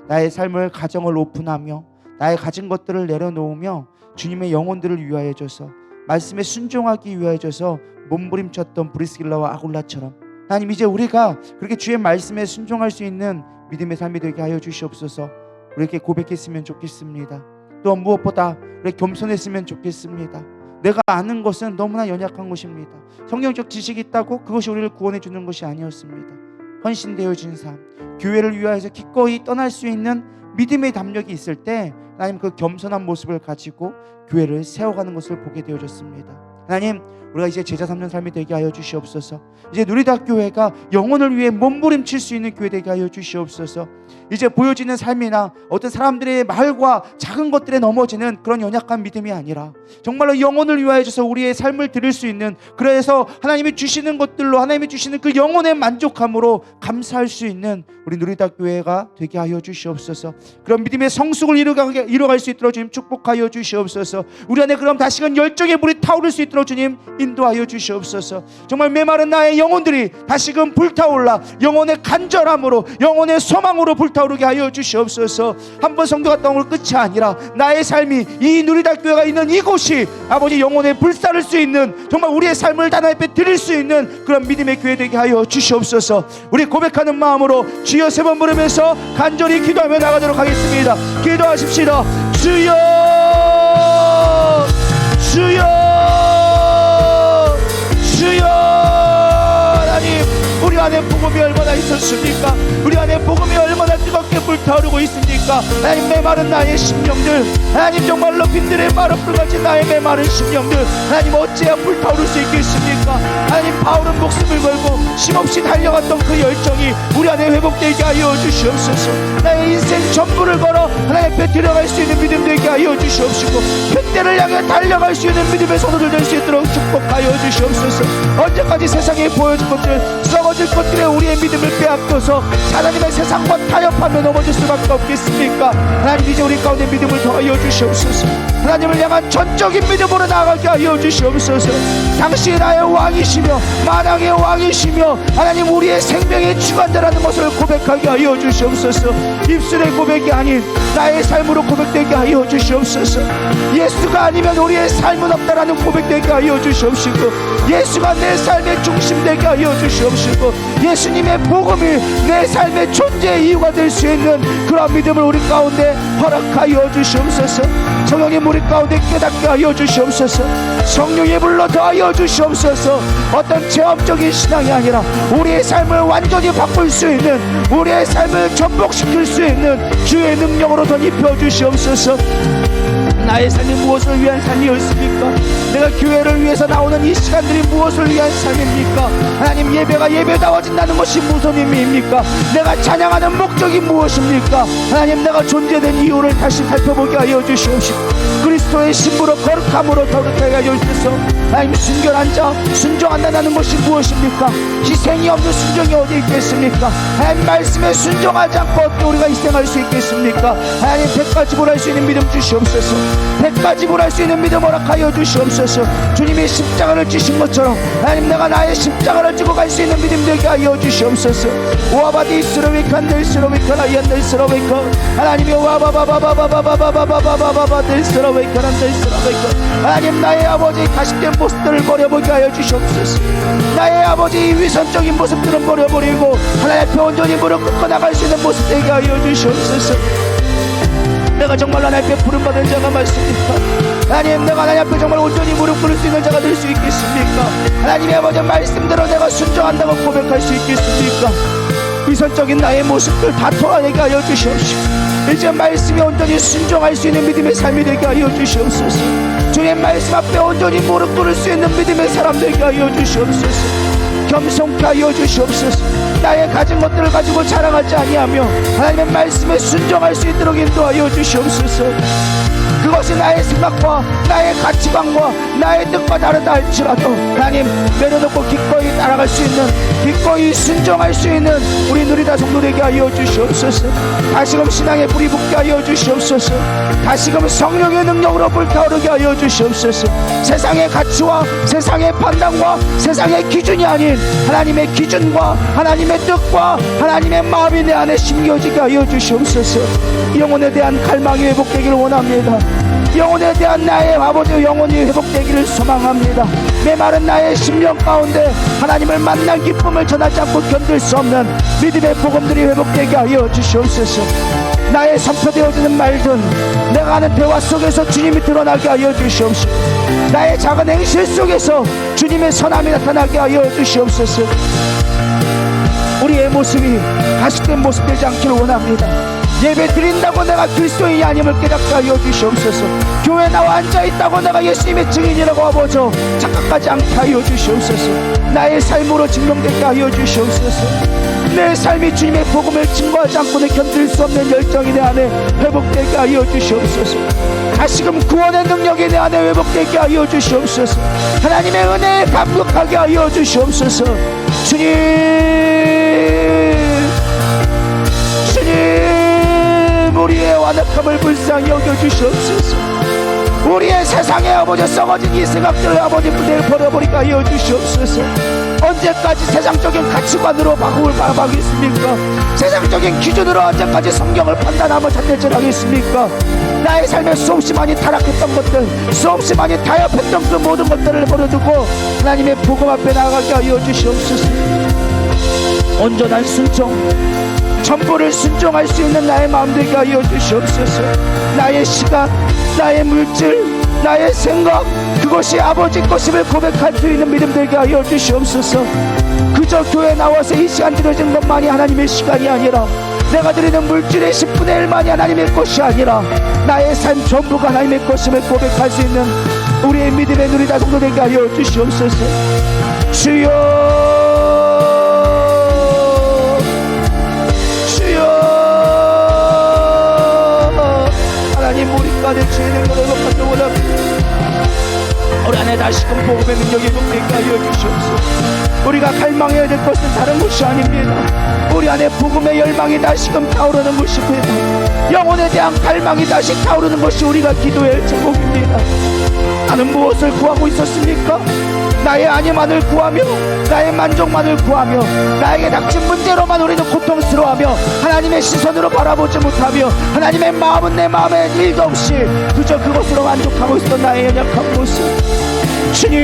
나의 삶을 가정을 오픈하며 나의 가진 것들을 내려놓으며 주님의 영혼들을 위하여져서 말씀에 순종하기 위하여져서 몸부림쳤던 브리스길라와 아굴라처럼 하나님 이제 우리가 그렇게 주의 말씀에 순종할 수 있는 믿음의 삶이 되게 하여 주시옵소서. 우리에게 고백했으면 좋겠습니다. 또 무엇보다 우리 겸손했으면 좋겠습니다. 내가 아는 것은 너무나 연약한 것입니다. 성경적 지식이 있다고 그것이 우리를 구원해 주는 것이 아니었습니다. 헌신되어진 삶, 교회를 위하여서 기꺼이 떠날 수 있는 믿음의 담력이 있을 때 하나님 그 겸손한 모습을 가지고 교회를 세워가는 것을 보게 되어졌습니다. 하나님 우리가 이제 제자 삼는 삶이 되게 하여 주시옵소서. 이제 누리다교회가 영혼을 위해 몸부림칠 수 있는 교회 되게 하여 주시옵소서. 이제 보여지는 삶이나 어떤 사람들의 말과 작은 것들에 넘어지는 그런 연약한 믿음이 아니라 정말로 영혼을 위하여서 우리의 삶을 드릴 수 있는, 그래서 하나님이 주시는 것들로 하나님이 주시는 그 영혼의 만족함으로 감사할 수 있는 우리 누리다교회가 되게 하여 주시옵소서. 그런 믿음의 성숙을 이루어갈 수 있도록 주님 축복하여 주시옵소서. 우리 안에 그럼 다시금 열정의 불이 타오를 수 있도록 주님 인도하여 주시옵소서. 정말 메마른 나의 영혼들이 다시금 불타올라 영혼의 간절함으로 영혼의 소망으로 불타오르게 하여 주시옵소서. 한번 성도 갔다 온 걸 끝이 아니라 나의 삶이 이 누리다교회가 있는 이곳이 아버지 영혼의 불사를 수 있는, 정말 우리의 삶을 하나님 앞에 드릴 수 있는 그런 믿음의 교회 되게 하여 주시옵소서. 우리 고백하는 마음으로 주여 세 번 부르면서 간절히 기도하며 나가도록 하겠습니다. 기도하십시다. 주여 주여 주여. 하나님 우리 안에 복음이 얼마나 있었습니까? 우리 안에 복음이 얼마나 뜨겁게 불타오르고 있습니까? 하나님 메마른 나의 심령들, 하나님 정말로 빈들의 마른 불같이 나의 메마른 심령들 하나님 어찌해야 불타오를 수 있겠습니까? 하나님 바울은 목숨을 걸고 쉼없이 달려갔던 그 열정이 우리 안에 회복되게 하여 주시옵소서. 나의 인생 전부를 걸어 하나님 앞에 들어갈 수 있는 믿음 되게 하여 주시옵시고 그때를 향해 달려갈 수 있는 믿음의 손을 들 수 있도록 축복하여 주시옵소서. 언제까지 세상에 보여줄 것들, 썩어질 것들에 우리의 믿음을 빼앗겨서 하나님의 세상과 타협하며 넘어질 수밖에 없겠습니까? 하나님 이제 우리 가운데 믿음을 더하여 주시옵소서. 하나님을 향한 전적인 믿음으로 나아가게 하여 주시옵소서. 당신이 나의 왕이시며 만왕의 왕이시며 하나님 우리의 생명의 주관자라는 것을 고백하게 하여 주시옵소서. 입술의 고백이 아닌 나의 삶으로 고백되게 하여 주시옵소서. 예수가 아니면 우리의 삶은 없다라는 고백되게 하여 주시옵시고 예수가 내 삶의 중심 되게 하여 주시옵시고 예수님의 복음이 내 삶의 존재의 이유가 될 수 있는 그런 믿음을 우리 가운데 허락하여 주시옵소서. 성령님 우리 가운데 깨닫게 하여 주시옵소서. 성령의 불로 더하여 주시옵소서. 어떤 체험적인 신앙이 아니라 우리의 삶을 완전히 바꿀 수 있는, 우리의 삶을 전복시킬 수 있는 주의 능력으로 덧입혀 주시옵소서. 나의 삶이 무엇을 위한 삶이었습니까? 내가 교회를 위해서 나오는 이 시간들이 무엇을 위한 삶입니까? 하나님 예배가 예배다워진다는 것이 무슨 의미입니까? 내가 찬양하는 목적이 무엇입니까? 하나님 내가 존재된 이유를 다시 살펴보게 하여 주시옵시고 그리스도의 신부로 거룩함으로 더럽게 하여 주셔서 하나님 순결한 자 순종한다는 것이 무엇입니까? 희생이 없는 순종이 어디 있겠습니까? 하나님 말씀에 순종하지 않고 어떻게 우리가 희생할 수 있겠습니까? 하나님 100가지 불할 수 있는 믿음 주시옵소서. 100가지 불할 수 있는 믿음 허락하여 주시옵소서. 주님이 십자가를 지신 것처럼 하나님 내가 나의 십자가를 지고 갈 수 있는 믿음 되게 하여 주시옵소서. 와바디 스로비칸 델 스로비칸 아이안 델 스로비칸 하나님이 와바바바바바바바바바바바바 델 스로비칸 안 델 스로비칸 하나님 나의 아버지 가식된 모습들을 버려보게 하여 주시옵소서. 나의 아버지 위선적인 모습들은 버려버리고 하나님 앞에 온전히 무릎 꿇고 나갈 수 있는 모습 되게 하여 주시옵소서. 내가 정말 하나님 앞에 부름받은 자가 맞습니까? 하나님, 내가 하나님 앞에 정말 온전히 무릎 꿇을 수 있는 자가 될 수 있겠습니까? 하나님의 아버지 말씀대로 내가 순종한다고 고백할 수 있겠습니까? 위선적인 나의 모습들 다 토하게 하여 주시옵시고, 이제 말씀에 온전히 순종할 수 있는 믿음의 삶이 되게 하여 주시옵소서. 주의 말씀 앞에 온전히 무릎 꿇을 수 있는 믿음의 사람 되게 하여 주시옵소서. 겸손케 하여 주시옵소서. 나의 가진 것들을 가지고 자랑하지 아니하며 하나님의 말씀에 순종할 수 있도록 인도하여 주시옵소서. 그것이 나의 생각과 나의 가치관과 나의 뜻과 다르다 할지라도 하나님, 내려놓고 기꺼이 따라갈 수 있는, 기꺼이 순종할 수 있는 우리 누리다 성도되게 하여 주시옵소서. 다시금 신앙의 불이 붙게 하여 주시옵소서. 다시금 성령의 능력으로 불타오르게 하여 주시옵소서. 세상의 가치와 세상의 판단과 세상의 기준이 아닌 하나님의 기준과 하나님의 뜻과 하나님의 마음이 내 안에 심겨지게 하여 주시옵소서. 영혼에 대한 갈망이 회복되기를 원합니다. 영혼에 대한 나의 아버지 영혼이 회복되기를 소망합니다. 메마른 나의 심령 가운데 하나님을 만난 기쁨을 전하지 않고 견딜 수 없는 믿음의 복음들이 회복되게 하여 주시옵소서. 나의 선포되어지는 말들, 내가 하는 대화 속에서 주님이 드러나게 하여 주시옵소서. 나의 작은 행실 속에서 주님의 선함이 나타나게 하여 주시옵소서. 우리의 모습이 가식된 모습 되지 않기를 원합니다. 예배 드린다고 내가 그리스도인이 아님을 깨닫게 하여 주시옵소서. 교회 나와 앉아있다고 내가 예수님의 증인이라고 아버져 착각하지 않게 하여 주시옵소서. 나의 삶으로 증명되게 하여 주시옵소서. 내 삶이 주님의 복음을 증거하지 않고는 견딜 수 없는 열정이 내 안에 회복되게 하여 주시옵소서. 다시금 구원의 능력이 내 안에 회복되게 하여 주시옵소서. 하나님의 은혜에 감격하게 하여 주시옵소서. 주님, 우리의 완악함을 불쌍히 여겨주시옵소서. 우리의 세상에 아버지 썩어진 이 생각들을 아버지 무대에 버려버리게 하여 주시옵소서. 언제까지 세상적인 가치관으로 바꾸을 바라보겠습니까? 세상적인 기준으로 언제까지 성경을 판단하며 잣대질하겠습니까? 나의 삶에 수없이 많이 타락했던 것들, 수없이 많이 타협했던 그 모든 것들을 버려두고 하나님의 복음 앞에 나아가게 하여 주시옵소서. 온전한 순종, 전부를 순종할 수 있는 나의 마음 되게 하여 주시옵소서. 나의 시간, 나의 물질, 나의 생각, 그것이 아버지 것임을 고백할 수 있는 믿음 되게 하여 주시옵소서. 그저 교회 나와서 이 시간 드려진 것만이 하나님의 시간이 아니라, 내가 드리는 물질의 10분의 1만이 하나님의 것이 아니라 나의 삶 전부가 하나님의 것임을 고백할 수 있는 우리의 믿음의 누리다 성도 되게 하여 주시옵소서. 주여, 우리 가운데 주의 능력을 회복하기를 원합니다. 우리 안에 다시금 복음의 능력이 회복되게 하여 주시옵소서. 우리가 갈망해야 될 것은 다른 것이 아닙니다. 우리 안에 복음의 열망이 다시금 타오르는 것입니다. 영혼에 대한 갈망이 다시 타오르는 것이 우리가 기도해야 할 제목입니다. 나는 무엇을 구하고 있었습니까? 나의 아니만을 구하며 나의 만족만을 구하며 나에게 닥친 문제로만 우리는 고통스러워하며 하나님의 시선으로 바라보지 못하며 하나님의 마음은 내 마음에 일도 없이 그저 그것으로 만족하고 있었던 나의 연약한 모습, 주님,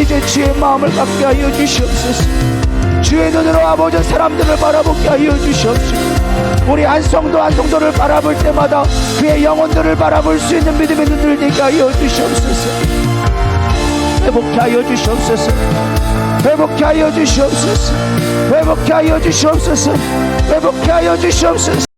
이제 주의 마음을 갖게 하여 주시옵소서. 주의 눈으로 아버지 사람들을 바라보게 하여 주시옵소서. 우리 한 성도를 바라볼 때마다 그의 영혼들을 바라볼 수 있는 믿음의 눈을 되게 하여 주시옵소서. 회복케 하여 주시옵소서. 회복케 하여 주시옵소서. 회복케 하여 주시옵소서. 회복케 하여 주시옵소서.